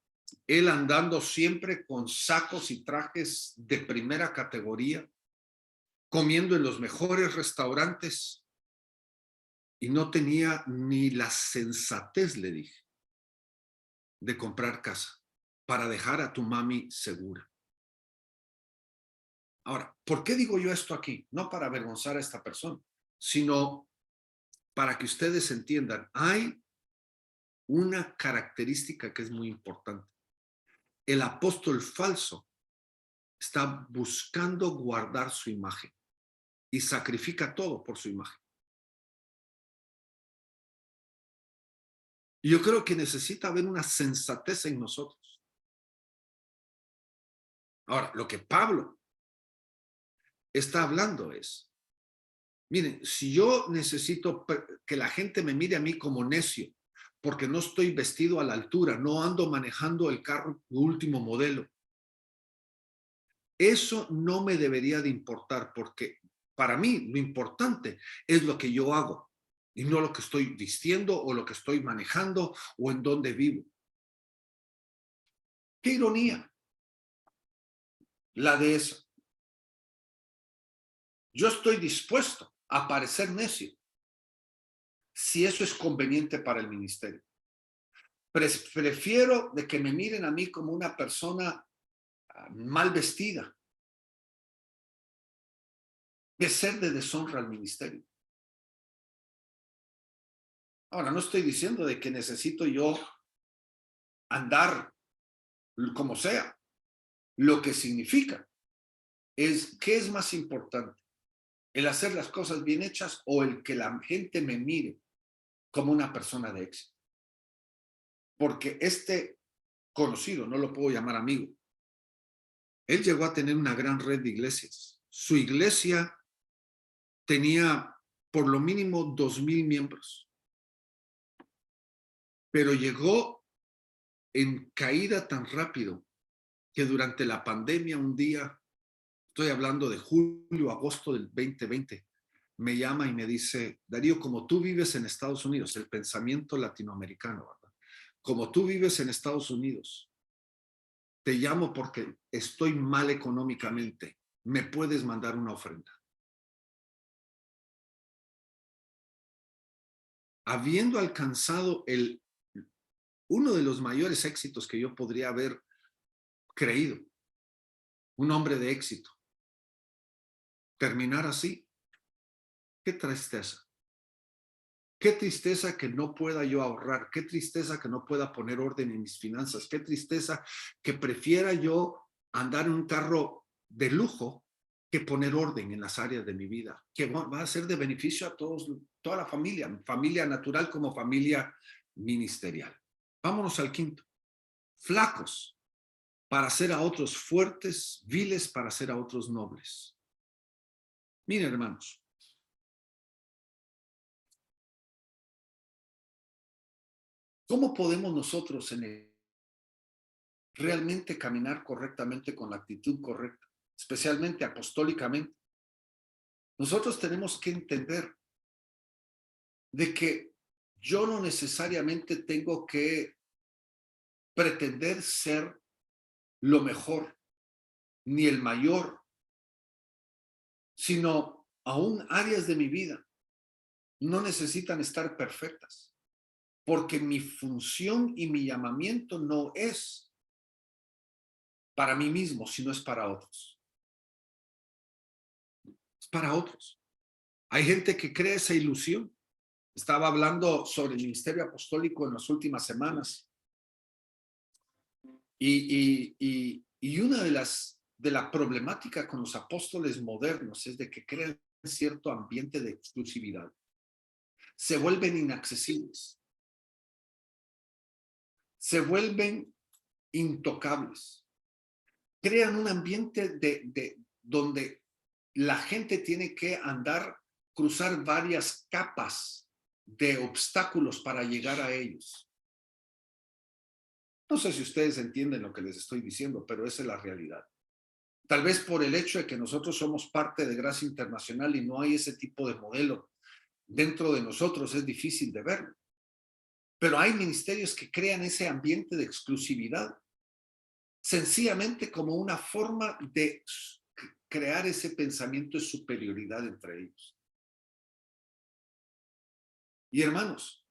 él andando siempre con sacos y trajes de primera categoría, comiendo en los mejores restaurantes y no tenía ni la sensatez, le dije, de comprar casa para dejar a tu mami segura. Ahora, ¿por qué digo yo esto aquí? No para avergonzar a esta persona, sino para que ustedes entiendan, hay una característica que es muy importante. El apóstol falso está buscando guardar su imagen y sacrifica todo por su imagen. Y yo creo que necesita haber una sensatez en nosotros. Ahora, lo que Pablo está hablando es, miren, si yo necesito que la gente me mire a mí como necio, porque no estoy vestido a la altura, no ando manejando el carro último modelo, eso no me debería de importar, porque para mí lo importante es lo que yo hago y no lo que estoy vistiendo o lo que estoy manejando o en dónde vivo. Qué ironía la de eso. Yo estoy dispuesto a parecer necio si eso es conveniente para el ministerio. Prefiero de que me miren a mí como una persona mal vestida que ser de deshonra al ministerio. Ahora, no estoy diciendo de que necesito yo andar como sea. Lo que significa es qué es más importante, el hacer las cosas bien hechas o el que la gente me mire como una persona de éxito. Porque este conocido, no lo puedo llamar amigo, él llegó a tener una gran red de iglesias. Su iglesia tenía por lo mínimo 2,000 miembros, pero llegó en caída tan rápido que durante la pandemia un día, estoy hablando de julio, agosto del 2020, me llama y me dice, Darío, como tú vives en Estados Unidos, el pensamiento latinoamericano, ¿verdad? Como tú vives en Estados Unidos, te llamo porque estoy mal económicamente, ¿me puedes mandar una ofrenda? Habiendo alcanzado uno de los mayores éxitos que yo podría haber creído, un hombre de éxito, terminar así, qué tristeza. Qué tristeza que no pueda yo ahorrar, qué tristeza que no pueda poner orden en mis finanzas, qué tristeza que prefiera yo andar en un carro de lujo que poner orden en las áreas de mi vida, que va a ser de beneficio a todos, toda la familia, familia natural como familia ministerial. Vámonos al quinto. Flacos para hacer a otros fuertes, viles para hacer a otros nobles. Miren, hermanos, ¿cómo podemos nosotros realmente caminar correctamente con la actitud correcta, especialmente apostólicamente? Nosotros tenemos que entender de que yo no necesariamente tengo que pretender ser lo mejor ni el mayor, sino aún áreas de mi vida no necesitan estar perfectas, porque mi función y mi llamamiento no es para mí mismo, sino es para otros. Es para otros. Hay gente que cree esa ilusión. Estaba hablando sobre el ministerio apostólico en las últimas semanas y una de la problemática con los apóstoles modernos es de que crean cierto ambiente de exclusividad. Se vuelven inaccesibles. Se vuelven intocables. Crean un ambiente donde la gente tiene que cruzar varias capas de obstáculos para llegar a ellos. No sé si ustedes entienden lo que les estoy diciendo, pero esa es la realidad. Tal vez por el hecho de que nosotros somos parte de Gracia Internacional y no hay ese tipo de modelo dentro de nosotros, es difícil de verlo. Pero hay ministerios que crean ese ambiente de exclusividad, sencillamente como una forma de crear ese pensamiento de superioridad entre ellos. Y hermanos,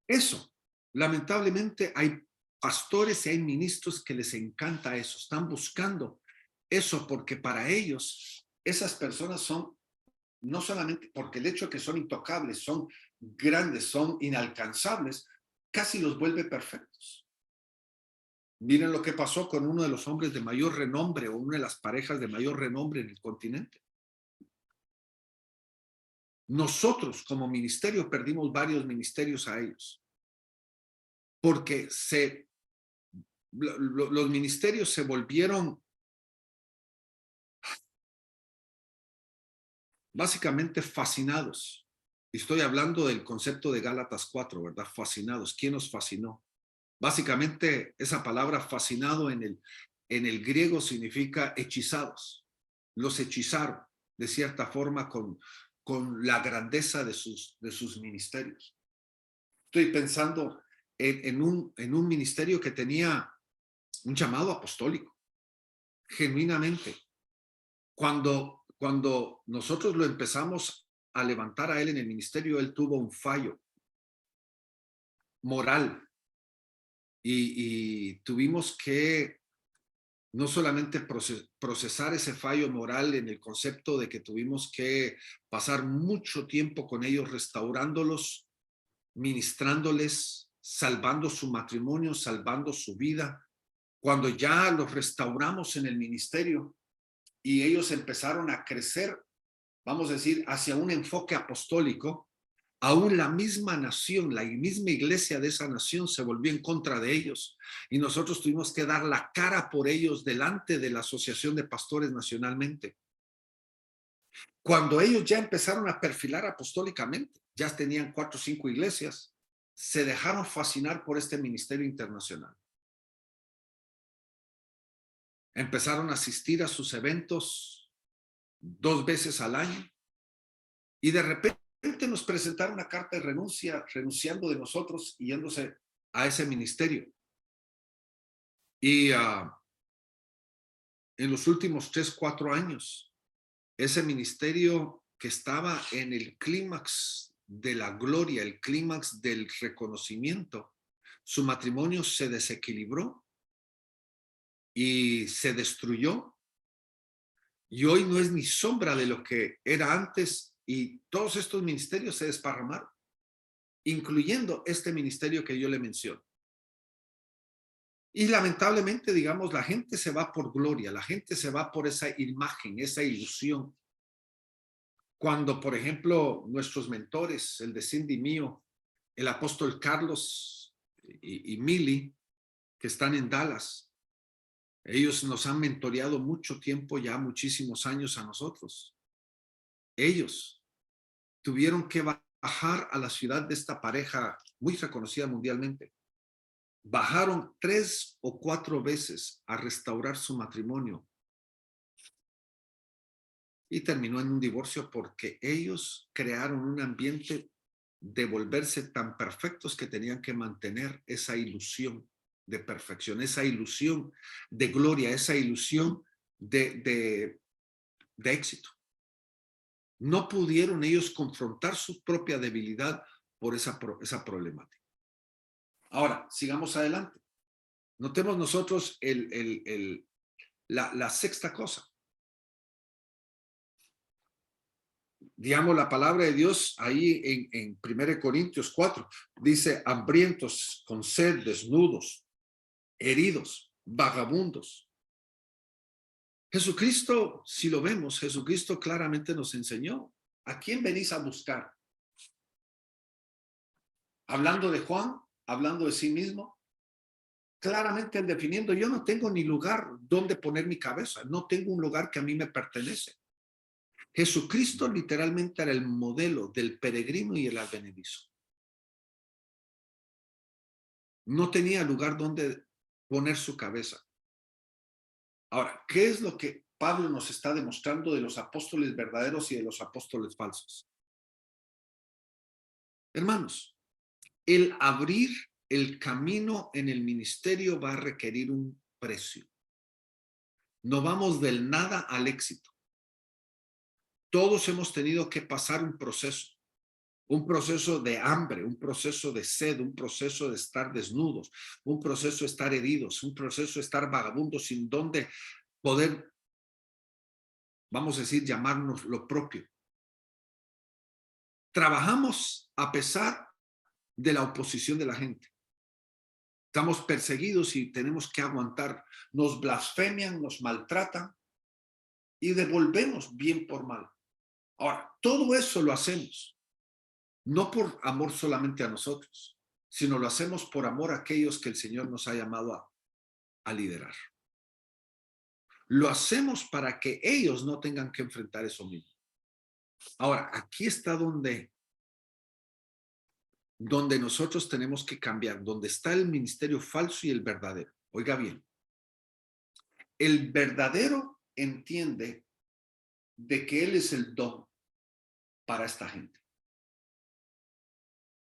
eso, lamentablemente hay pastores y hay ministros que les encanta eso, están buscando eso porque para ellos esas personas son, no solamente porque el hecho de que son intocables, son grandes, son inalcanzables, casi los vuelve perfectos. Miren lo que pasó con uno de los hombres de mayor renombre o una de las parejas de mayor renombre en el continente. Nosotros como ministerio perdimos varios ministerios a ellos porque los ministerios se volvieron básicamente fascinados. Estoy hablando del concepto de Gálatas 4, ¿verdad? Fascinados. ¿Quién nos fascinó? Básicamente esa palabra fascinado en el griego significa hechizados. Los hechizaron de cierta forma con la grandeza de sus ministerios. Estoy pensando en un ministerio que tenía un llamado apostólico, genuinamente. Cuando nosotros lo empezamos a levantar a él en el ministerio, él tuvo un fallo moral y tuvimos que no solamente procesar ese fallo moral en el concepto de que tuvimos que pasar mucho tiempo con ellos restaurándolos, ministrándoles, salvando su matrimonio, salvando su vida. Cuando ya los restauramos en el ministerio y ellos empezaron a crecer, vamos a decir, hacia un enfoque apostólico, aún la misma nación, la misma iglesia de esa nación se volvió en contra de ellos y nosotros tuvimos que dar la cara por ellos delante de la Asociación de Pastores nacionalmente. Cuando ellos ya empezaron a perfilar apostólicamente, ya tenían 4 o 5 iglesias, se dejaron fascinar por este ministerio internacional. Empezaron a asistir a sus eventos 2 veces al año y de repente nos presentaron una carta de renuncia, renunciando de nosotros y yéndose a ese ministerio. Y en los últimos 3, 4 años, ese ministerio que estaba en el clímax de la gloria, el clímax del reconocimiento, su matrimonio se desequilibró y se destruyó. Y hoy no es ni sombra de lo que era antes y todos estos ministerios se desparramaron, incluyendo este ministerio que yo le menciono. Y lamentablemente, digamos, la gente se va por gloria, la gente se va por esa imagen, esa ilusión. Cuando, por ejemplo, nuestros mentores, el de Cindy mío, el apóstol Carlos y Milly, que están en Dallas, ellos nos han mentoreado mucho tiempo, ya muchísimos años a nosotros. Ellos tuvieron que bajar a la ciudad de esta pareja muy reconocida mundialmente. Bajaron 3 o 4 veces a restaurar su matrimonio y terminó en un divorcio porque ellos crearon un ambiente de volverse tan perfectos que tenían que mantener esa ilusión de perfección, esa ilusión de gloria, esa ilusión de éxito. No pudieron ellos confrontar su propia debilidad por esa problemática. Ahora, sigamos adelante. Notemos nosotros la sexta cosa. Digamos, la palabra de Dios ahí en 1 Corintios 4 dice: hambrientos, con sed, desnudos, heridos, vagabundos. Jesucristo, si lo vemos, Jesucristo claramente nos enseñó: ¿a quién venís a buscar? Hablando de Juan, hablando de sí mismo, claramente definiendo: yo no tengo ni lugar donde poner mi cabeza, no tengo un lugar que a mí me pertenece. Jesucristo literalmente era el modelo del peregrino y el advenedizo. No tenía lugar donde poner su cabeza. Ahora, ¿qué es lo que Pablo nos está demostrando de los apóstoles verdaderos y de los apóstoles falsos? Hermanos, el abrir el camino en el ministerio va a requerir un precio. No vamos del nada al éxito. Todos hemos tenido que pasar un proceso de hambre, un proceso de sed, un proceso de estar desnudos, un proceso de estar heridos, un proceso de estar vagabundos sin donde poder, vamos a decir, llamarnos lo propio. Trabajamos a pesar de la oposición de la gente. Estamos perseguidos y tenemos que aguantar. Nos blasfemian, nos maltratan y devolvemos bien por mal. Ahora, todo eso lo hacemos no por amor solamente a nosotros, sino lo hacemos por amor a aquellos que el Señor nos ha llamado a liderar. Lo hacemos para que ellos no tengan que enfrentar eso mismo. Ahora, aquí está donde nosotros tenemos que cambiar, donde está el ministerio falso y el verdadero. Oiga bien, el verdadero entiende de que Él es el don para esta gente.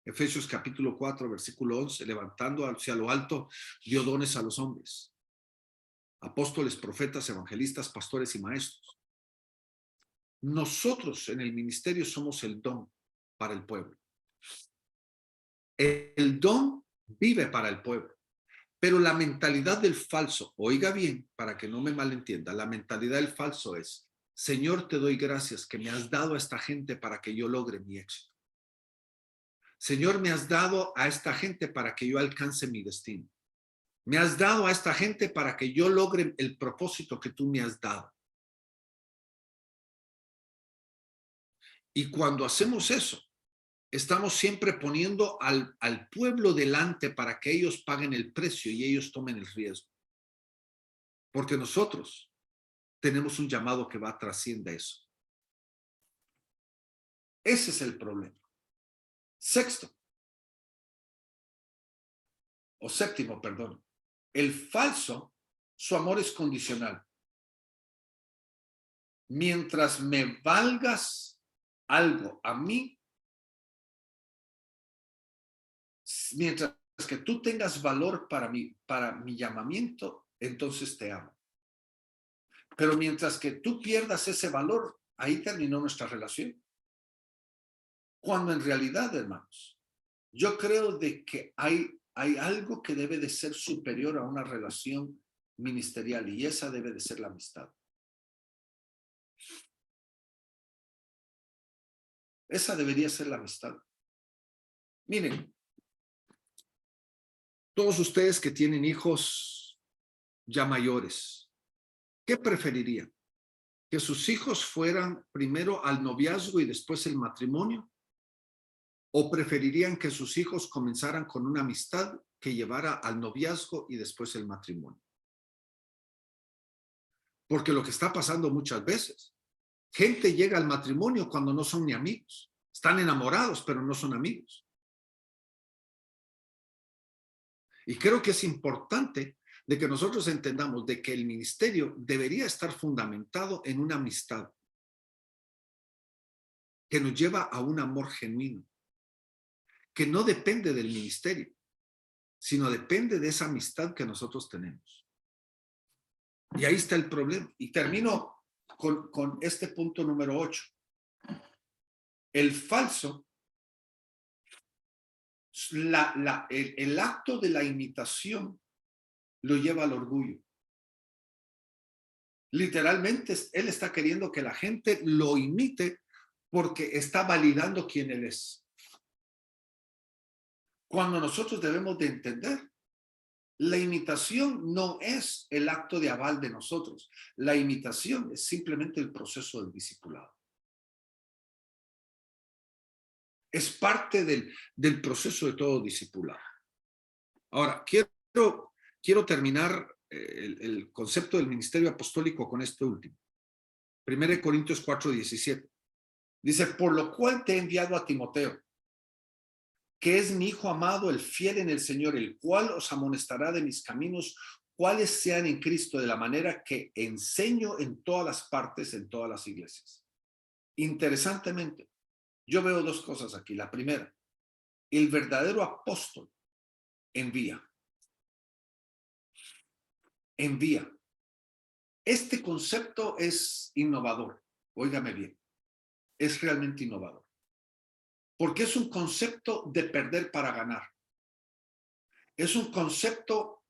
Efesios capítulo 4, versículo 11, levantando hacia lo alto, dio dones a los hombres, apóstoles, profetas, evangelistas, pastores y maestros. Nosotros en el ministerio somos el don para el pueblo. El don vive para el pueblo, pero la mentalidad del falso, oiga bien, para que no me malentienda, la mentalidad del falso es: Señor, te doy gracias que me has dado a esta gente para que yo logre mi éxito. Señor, me has dado a esta gente para que yo alcance mi destino. Me has dado a esta gente para que yo logre el propósito que tú me has dado. Y cuando hacemos eso, estamos siempre poniendo al pueblo delante para que ellos paguen el precio y ellos tomen el riesgo. Porque nosotros tenemos un llamado que va trasciende eso. Ese es el problema. Séptimo, el falso su amor es condicional. Mientras me valgas algo a mí, mientras que tú tengas valor para mi llamamiento, entonces te amo. Pero mientras que tú pierdas ese valor, ahí terminó nuestra relación. Cuando en realidad, hermanos, yo creo de que hay algo que debe de ser superior a una relación ministerial y esa debe de ser la amistad. Esa debería ser la amistad. Miren, todos ustedes que tienen hijos ya mayores, ¿qué preferirían? ¿Que sus hijos fueran primero al noviazgo y después el matrimonio? ¿O preferirían que sus hijos comenzaran con una amistad que llevara al noviazgo y después el matrimonio? Porque lo que está pasando muchas veces, gente llega al matrimonio cuando no son ni amigos. Están enamorados, pero no son amigos. Y creo que es importante de que nosotros entendamos de que el ministerio debería estar fundamentado en una amistad que nos lleva a un amor genuino, que no depende del ministerio, sino depende de esa amistad que nosotros tenemos. Y ahí está el problema. Y termino con este punto número 8. El falso, el acto de la imitación lo lleva al orgullo. Literalmente, él está queriendo que la gente lo imite porque está validando quién él es. Cuando nosotros debemos de entender, la imitación no es el acto de aval de nosotros. La imitación es simplemente el proceso del discipulado. Es parte del proceso de todo discipulado. Ahora, quiero terminar el concepto del ministerio apostólico con este último. 1 Corintios 4:17. Dice, por lo cual te he enviado a Timoteo, que es mi hijo amado, el fiel en el Señor, el cual os amonestará de mis caminos, cuáles sean en Cristo, de la manera que enseño en todas las partes, en todas las iglesias. Interesantemente, yo veo dos cosas aquí. La primera, el verdadero apóstol envía. Envía. Este concepto es innovador. Óigame bien, es realmente innovador. Porque es un concepto de perder para ganar. Es un concepto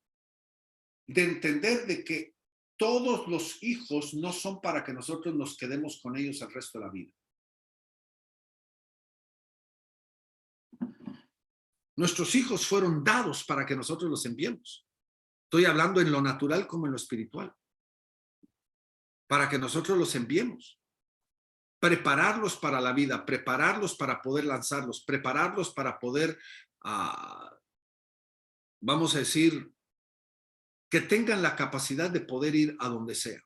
de entender de que todos los hijos no son para que nosotros nos quedemos con ellos el resto de la vida. Nuestros hijos fueron dados para que nosotros los enviemos. Estoy hablando en lo natural como en lo espiritual. Para que nosotros los enviemos. Prepararlos para la vida, prepararlos para poder lanzarlos, prepararlos para poder, vamos a decir, que tengan la capacidad de poder ir a donde sea.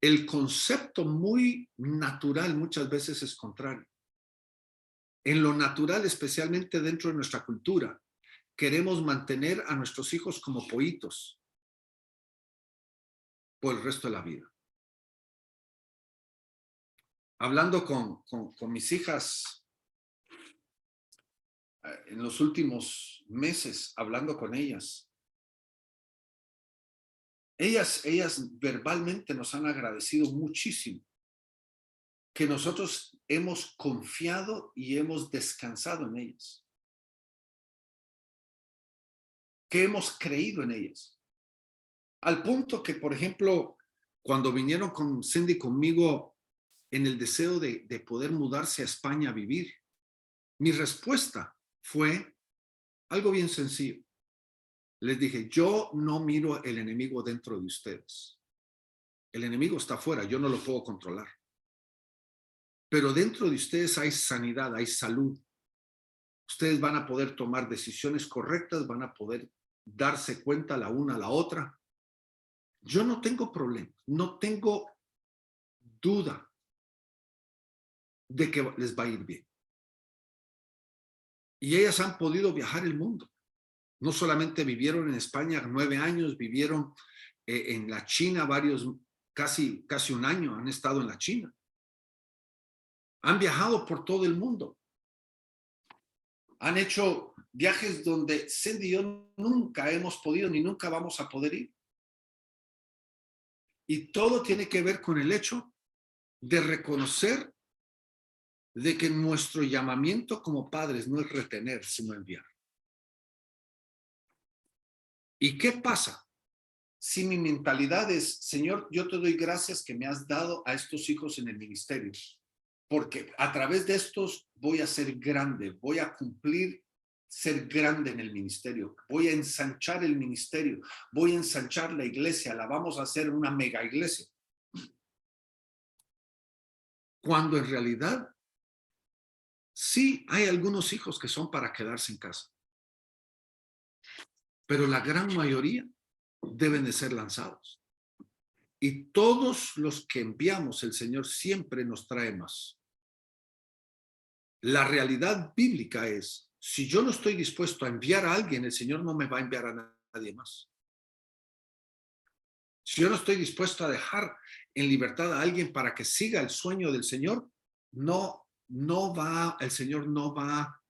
El concepto muy natural muchas veces es contrario. En lo natural, especialmente dentro de nuestra cultura, queremos mantener a nuestros hijos como pollitos por el resto de la vida. Hablando con mis hijas en los últimos meses, hablando con ellas, ellas verbalmente nos han agradecido muchísimo que nosotros hemos confiado y hemos descansado en ellas, que hemos creído en ellas, al punto que, por ejemplo, cuando vinieron con Cindy conmigo en el deseo de poder mudarse a España a vivir, mi respuesta fue algo bien sencillo. Les dije, yo no miro el enemigo dentro de ustedes. El enemigo está afuera, yo no lo puedo controlar. Pero dentro de ustedes hay sanidad, hay salud. Ustedes van a poder tomar decisiones correctas, van a poder darse cuenta la una a la otra. Yo no tengo problema, no tengo duda de que les va a ir bien. Y ellas han podido viajar el mundo. No solamente vivieron en España 9 años, vivieron en la China casi un año han estado en la China. Han viajado por todo el mundo. Han hecho viajes donde Cindy y yo nunca hemos podido ni nunca vamos a poder ir. Y todo tiene que ver con el hecho de reconocer de que nuestro llamamiento como padres no es retener, sino enviar. ¿Y qué pasa si mi mentalidad es, Señor, yo te doy gracias que me has dado a estos hijos en el ministerio? Porque a través de estos voy a ser grande, voy a cumplir ser grande en el ministerio, voy a ensanchar el ministerio, voy a ensanchar la iglesia, la vamos a hacer una mega iglesia. Cuando en realidad sí hay algunos hijos que son para quedarse en casa, pero la gran mayoría deben de ser lanzados. Y todos los que enviamos, el Señor siempre nos trae más. La realidad bíblica es, si yo no estoy dispuesto a enviar a alguien, el Señor no me va a enviar a nadie más. Si yo no estoy dispuesto a dejar en libertad a alguien para que siga el sueño del Señor, el Señor no va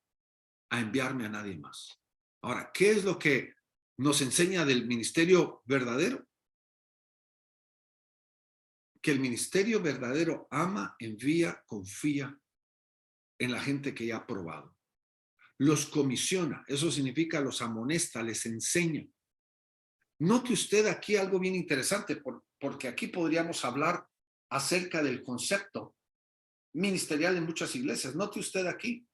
a enviarme a nadie más. Ahora, ¿qué es lo que nos enseña del ministerio verdadero? Que el ministerio verdadero ama, envía, confía en la gente que ya ha probado. Los comisiona, eso significa los amonesta, les enseña. Note usted aquí algo bien interesante, porque aquí podríamos hablar acerca del concepto ministerial en muchas iglesias. Note usted aquí,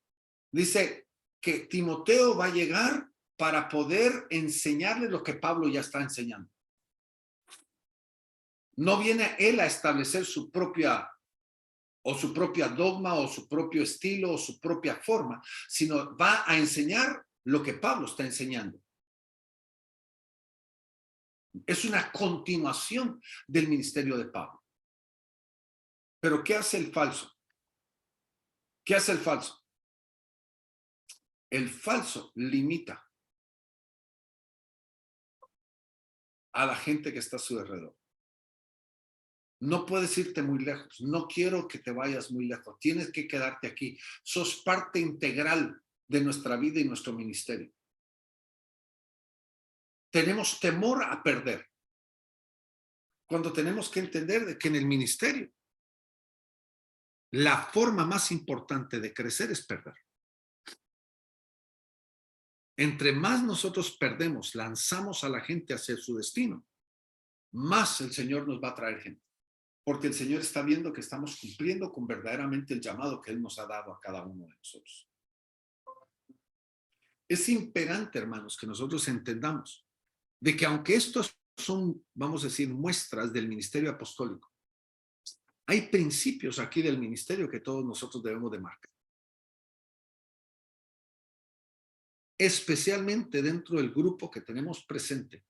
dice que Timoteo va a llegar para poder enseñarle lo que Pablo ya está enseñando. No viene él a establecer su propia dogma o su propio estilo o su propia forma, sino va a enseñar lo que Pablo está enseñando. Es una continuación del ministerio de Pablo. Pero ¿qué hace el falso? ¿Qué hace el falso? El falso limita a la gente que está a su alrededor. No puedes irte muy lejos. No quiero que te vayas muy lejos. Tienes que quedarte aquí. Sos parte integral de nuestra vida y nuestro ministerio. Tenemos temor a perder. Cuando tenemos que entender de que en el ministerio la forma más importante de crecer es perder. Entre más nosotros perdemos, lanzamos a la gente hacia su destino, más el Señor nos va a traer gente. Porque el Señor está viendo que estamos cumpliendo con verdaderamente el llamado que Él nos ha dado a cada uno de nosotros. Es imperante, hermanos, que nosotros entendamos de que aunque estos son, vamos a decir, muestras del ministerio apostólico, hay principios aquí del ministerio que todos nosotros debemos de marcar. Especialmente dentro del grupo que tenemos presente,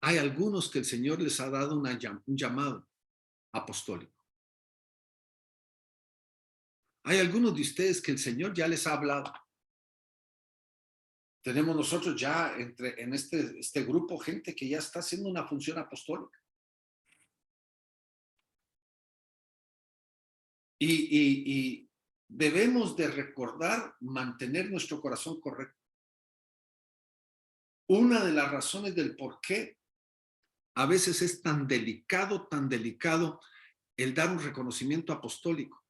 hay algunos que el Señor les ha dado un llamado apostólico. Hay algunos de ustedes que el Señor ya les ha hablado. Tenemos nosotros ya en este grupo gente que ya está haciendo una función apostólica. Y debemos de recordar mantener nuestro corazón correcto. Una de las razones del por qué a veces es tan delicado el dar un reconocimiento apostólico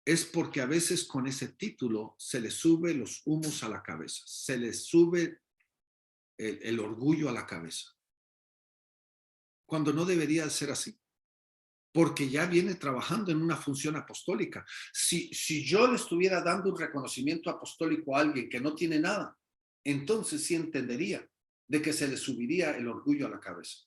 es porque a veces con ese título se le sube los humos a la cabeza, se le sube el orgullo a la cabeza, cuando no debería ser así, porque ya viene trabajando en una función apostólica. Si yo le estuviera dando un reconocimiento apostólico a alguien que no tiene nada, entonces sí entendería de que se le subiría el orgullo a la cabeza.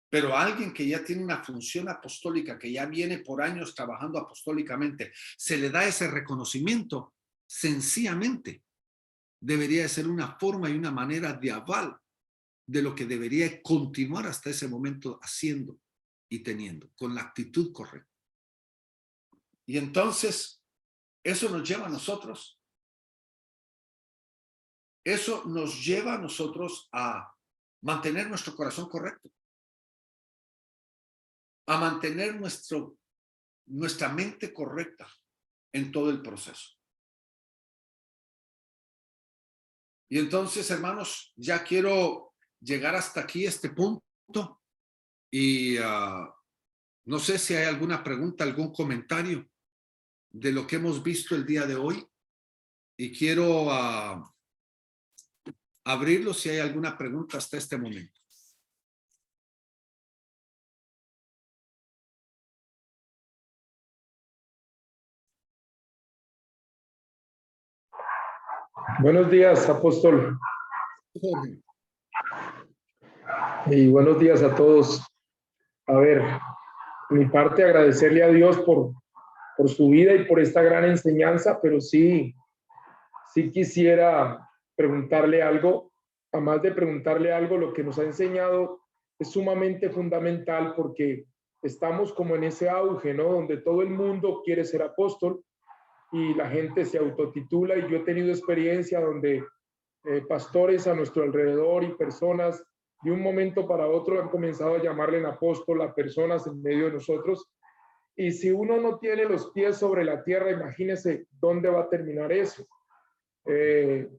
Pero a alguien que ya tiene una función apostólica, que ya viene por años trabajando apostólicamente, se le da ese reconocimiento, sencillamente debería de ser una forma y una manera de aval de lo que debería continuar hasta ese momento haciendo y teniendo, con la actitud correcta. Y entonces, eso nos lleva a nosotros eso nos lleva a nosotros a mantener nuestro corazón correcto, a mantener nuestra mente correcta en todo el proceso. Y entonces, hermanos, ya quiero llegar hasta aquí, este punto, y no sé si hay alguna pregunta, algún comentario de lo que hemos visto el día de hoy, y quiero abrirlo si hay alguna pregunta hasta este momento. Buenos días, apóstol. Y buenos días a todos. A ver, mi parte agradecerle a Dios por su vida y por esta gran enseñanza, pero sí quisiera preguntarle algo. Además de preguntarle algo, lo que nos ha enseñado es sumamente fundamental, porque estamos como en ese auge, ¿no? Donde todo el mundo quiere ser apóstol y la gente se autotitula, y yo he tenido experiencia donde pastores a nuestro alrededor y personas de un momento para otro han comenzado a llamarle en apóstol a personas en medio de nosotros. Y si uno no tiene los pies sobre la tierra, imagínese dónde va a terminar eso.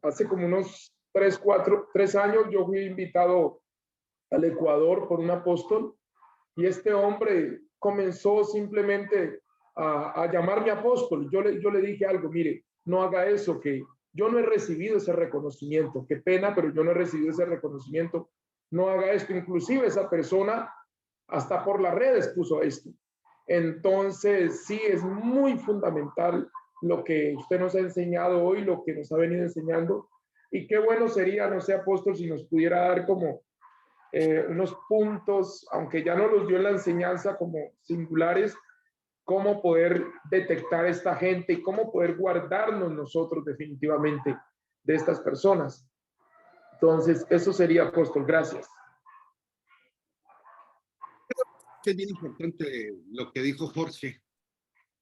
Hace como unos 3 años yo fui invitado al Ecuador por un apóstol, y este hombre comenzó simplemente a llamarme apóstol. Yo le dije algo: mire, no haga eso, que yo no he recibido ese reconocimiento, qué pena, pero yo no he recibido ese reconocimiento, no haga esto. Inclusive esa persona hasta por las redes puso esto. Entonces sí, es muy fundamental lo que usted nos ha enseñado hoy, lo que nos ha venido enseñando, y qué bueno sería, no sé, apóstol, si nos pudiera dar como unos puntos, aunque ya no los dio en la enseñanza, como singulares, cómo poder detectar esta gente y cómo poder guardarnos nosotros definitivamente de estas personas. Entonces, eso sería, apóstol. Gracias. Es bien importante lo que dijo Jorge.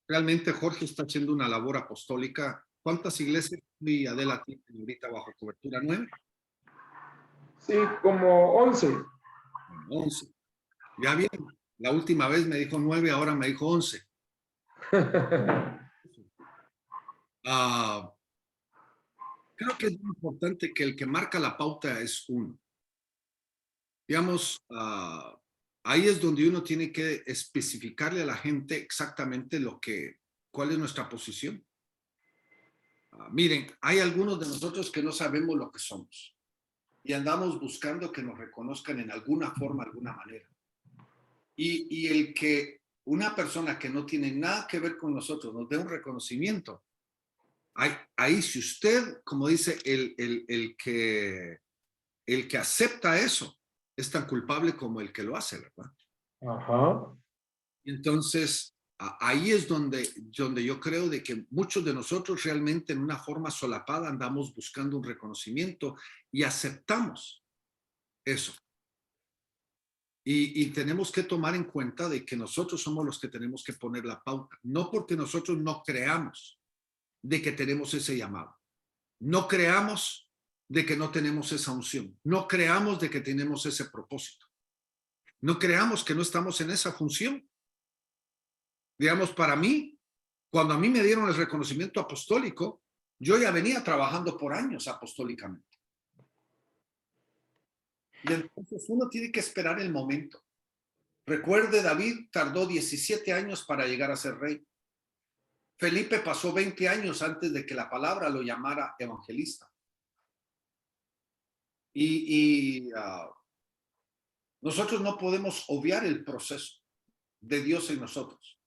Realmente Jorge está haciendo una labor apostólica. ¿Cuántas iglesias y Adela tiene ahorita bajo cobertura? ¿9? Sí, como 11. 11. Ya bien, la última vez me dijo 9, ahora me dijo 11. Creo que es muy importante que el que marca la pauta es uno. Digamos, ahí es donde uno tiene que especificarle a la gente exactamente cuál es nuestra posición. Miren, hay algunos de nosotros que no sabemos lo que somos y andamos buscando que nos reconozcan en alguna forma, alguna manera. Y el que una persona que no tiene nada que ver con nosotros nos dé un reconocimiento, ahí si usted, como dice, el que acepta eso, es tan culpable como el que lo hace, ¿verdad? Ajá. Entonces, ahí es donde yo creo de que muchos de nosotros realmente en una forma solapada andamos buscando un reconocimiento y aceptamos eso. Y tenemos que tomar en cuenta de que nosotros somos los que tenemos que poner la pauta, no porque nosotros no creamos de que tenemos ese llamado, no creamos de que no tenemos esa unción, no creamos de que tenemos ese propósito, no creamos que no estamos en esa función. Digamos, para mí, cuando a mí me dieron el reconocimiento apostólico, yo ya venía trabajando por años apostólicamente. Y entonces uno tiene que esperar el momento. Recuerde, David tardó 17 años para llegar a ser rey. Felipe pasó 20 años antes de que la palabra lo llamara evangelista. Nosotros no podemos obviar el proceso de Dios en nosotros,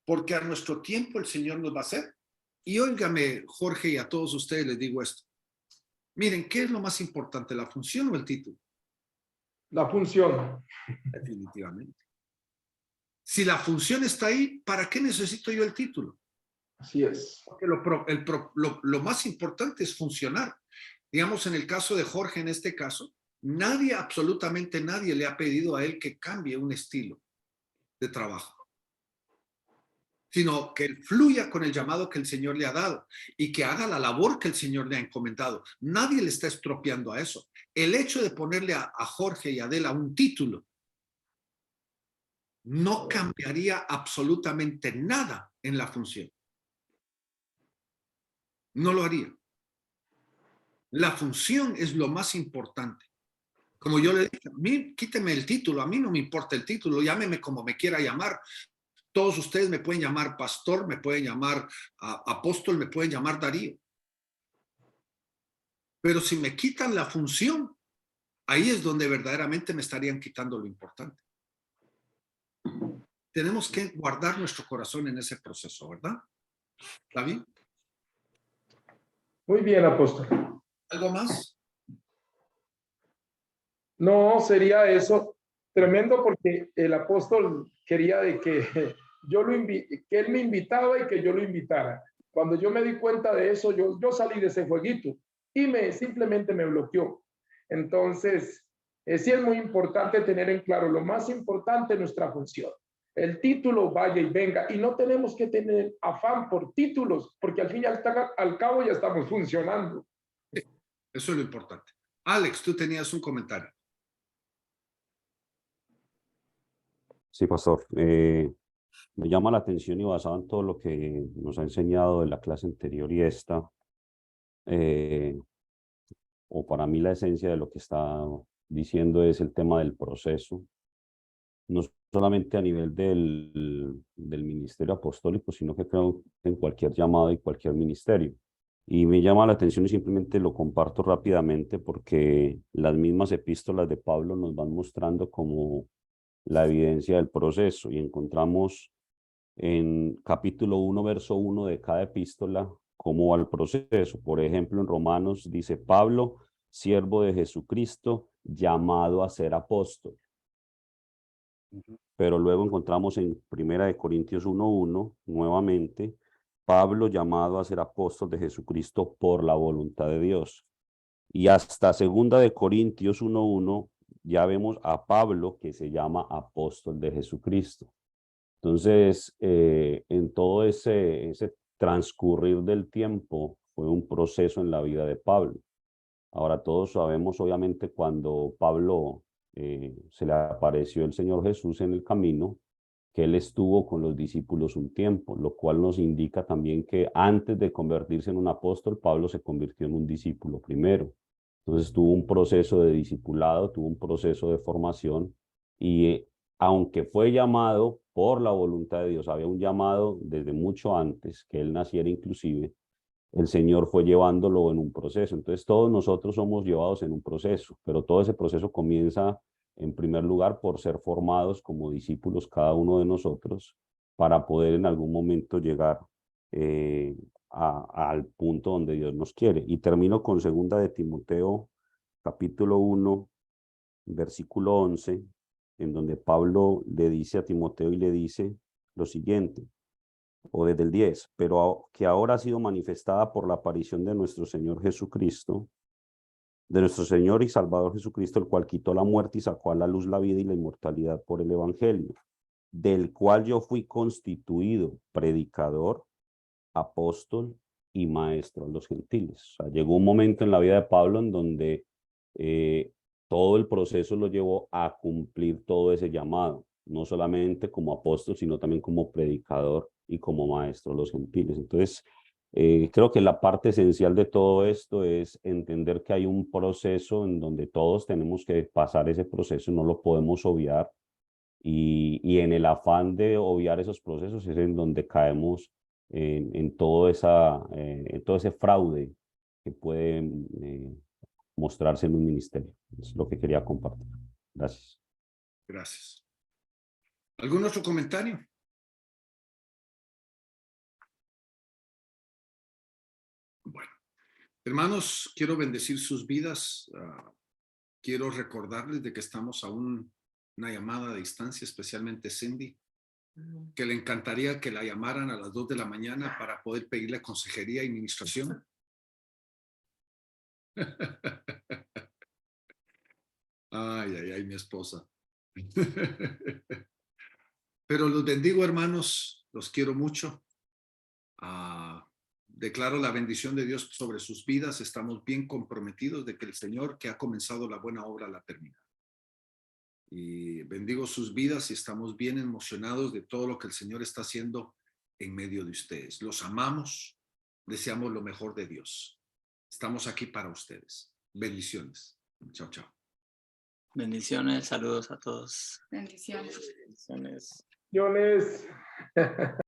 porque a nuestro tiempo el Señor nos va a hacer. Y óigame, Jorge, y a todos ustedes les digo esto. Miren, ¿qué es lo más importante, la función o el título? La función. Definitivamente. Si la función está ahí, ¿para qué necesito yo el título? Así es. Porque lo más importante es funcionar. Digamos, en el caso de Jorge, en este caso, nadie, absolutamente nadie le ha pedido a él que cambie un estilo de trabajo. sino que él fluya con el llamado que el Señor le ha dado y que haga la labor que el Señor le ha encomendado. Nadie le está estropeando a eso. El hecho de ponerle a Jorge y a Adela un título no cambiaría absolutamente nada en la función. No lo haría. La función es lo más importante. Como yo le dije, a mí, quíteme el título, a mí no me importa el título, llámeme como me quiera llamar. Todos ustedes me pueden llamar pastor, me pueden llamar apóstol, me pueden llamar Darío. Pero si me quitan la función, ahí es donde verdaderamente me estarían quitando lo importante. Tenemos que guardar nuestro corazón en ese proceso, ¿verdad? ¿Está bien? Muy bien, apóstol. ¿Algo más? No, sería eso. Tremendo porque el apóstol quería de que que él me invitaba y que yo lo invitara. Cuando yo me di cuenta de eso, yo salí de ese jueguito y simplemente me bloqueó. Entonces, sí es muy importante tener en claro lo más importante, nuestra función. El título vaya y venga, y no tenemos que tener afán por títulos, porque al fin y al cabo ya estamos funcionando. Eso es lo importante. Alex, tú tenías un comentario. Sí, pastor. Me llama la atención y basado en todo lo que nos ha enseñado de la clase anterior y esta, o para mí la esencia de lo que está diciendo es el tema del proceso, no solamente a nivel del ministerio apostólico, sino que creo en cualquier llamado y cualquier ministerio. Y me llama la atención y simplemente lo comparto rápidamente porque las mismas epístolas de Pablo nos van mostrando como la evidencia del proceso y encontramos en capítulo 1, verso 1 de cada epístola cómo va el proceso. Por ejemplo, en Romanos dice Pablo, siervo de Jesucristo, llamado a ser apóstol. Pero luego encontramos en Primera de Corintios 1:1 nuevamente Pablo llamado a ser apóstol de Jesucristo por la voluntad de Dios. Y hasta Segunda de Corintios 1:1 ya vemos a Pablo que se llama apóstol de Jesucristo. Entonces, en todo ese transcurrir del tiempo fue un proceso en la vida de Pablo. Ahora todos sabemos, obviamente, cuando Pablo se le apareció el Señor Jesús en el camino, que él estuvo con los discípulos un tiempo, lo cual nos indica también que antes de convertirse en un apóstol, Pablo se convirtió en un discípulo primero. Entonces tuvo un proceso de discipulado, tuvo un proceso de formación y aunque fue llamado por la voluntad de Dios, había un llamado desde mucho antes que él naciera inclusive, el Señor fue llevándolo en un proceso. Entonces todos nosotros somos llevados en un proceso, pero todo ese proceso comienza en primer lugar por ser formados como discípulos cada uno de nosotros para poder en algún momento llegar al punto donde Dios nos quiere. Y termino con segunda de Timoteo, capítulo 1, versículo 11, en donde Pablo le dice a Timoteo y le dice lo siguiente, o desde el 10, pero que ahora ha sido manifestada por la aparición de nuestro Señor Jesucristo, de nuestro Señor y Salvador Jesucristo, el cual quitó la muerte y sacó a la luz la vida y la inmortalidad por el Evangelio, del cual yo fui constituido predicador, apóstol y maestro a los gentiles. O sea, llegó un momento en la vida de Pablo en donde todo el proceso lo llevó a cumplir todo ese llamado, no solamente como apóstol, sino también como predicador y como maestro a los gentiles. Entonces, creo que la parte esencial de todo esto es entender que hay un proceso en donde todos tenemos que pasar ese proceso, no lo podemos obviar, y en el afán de obviar esos procesos es en donde caemos en todo ese fraude que puede mostrarse en un ministerio. Es lo que quería compartir. Gracias. Gracias. ¿Algún otro comentario? Bueno, hermanos, quiero bendecir sus vidas. Quiero recordarles de que estamos a una llamada de distancia, especialmente Cindy, que le encantaría que la llamaran a las 2 de la mañana para poder pedirle consejería y administración. Ay, ay, ay, mi esposa. Pero los bendigo, hermanos. Los quiero mucho. Declaro la bendición de Dios sobre sus vidas. Estamos bien comprometidos de que el Señor que ha comenzado la buena obra la termina. Y bendigo sus vidas y estamos bien emocionados de todo lo que el Señor está haciendo en medio de ustedes. Los amamos, deseamos lo mejor de Dios. Estamos aquí para ustedes. Bendiciones. Chao, chao. Bendiciones, saludos a todos. Bendiciones. Bendiciones. Yo les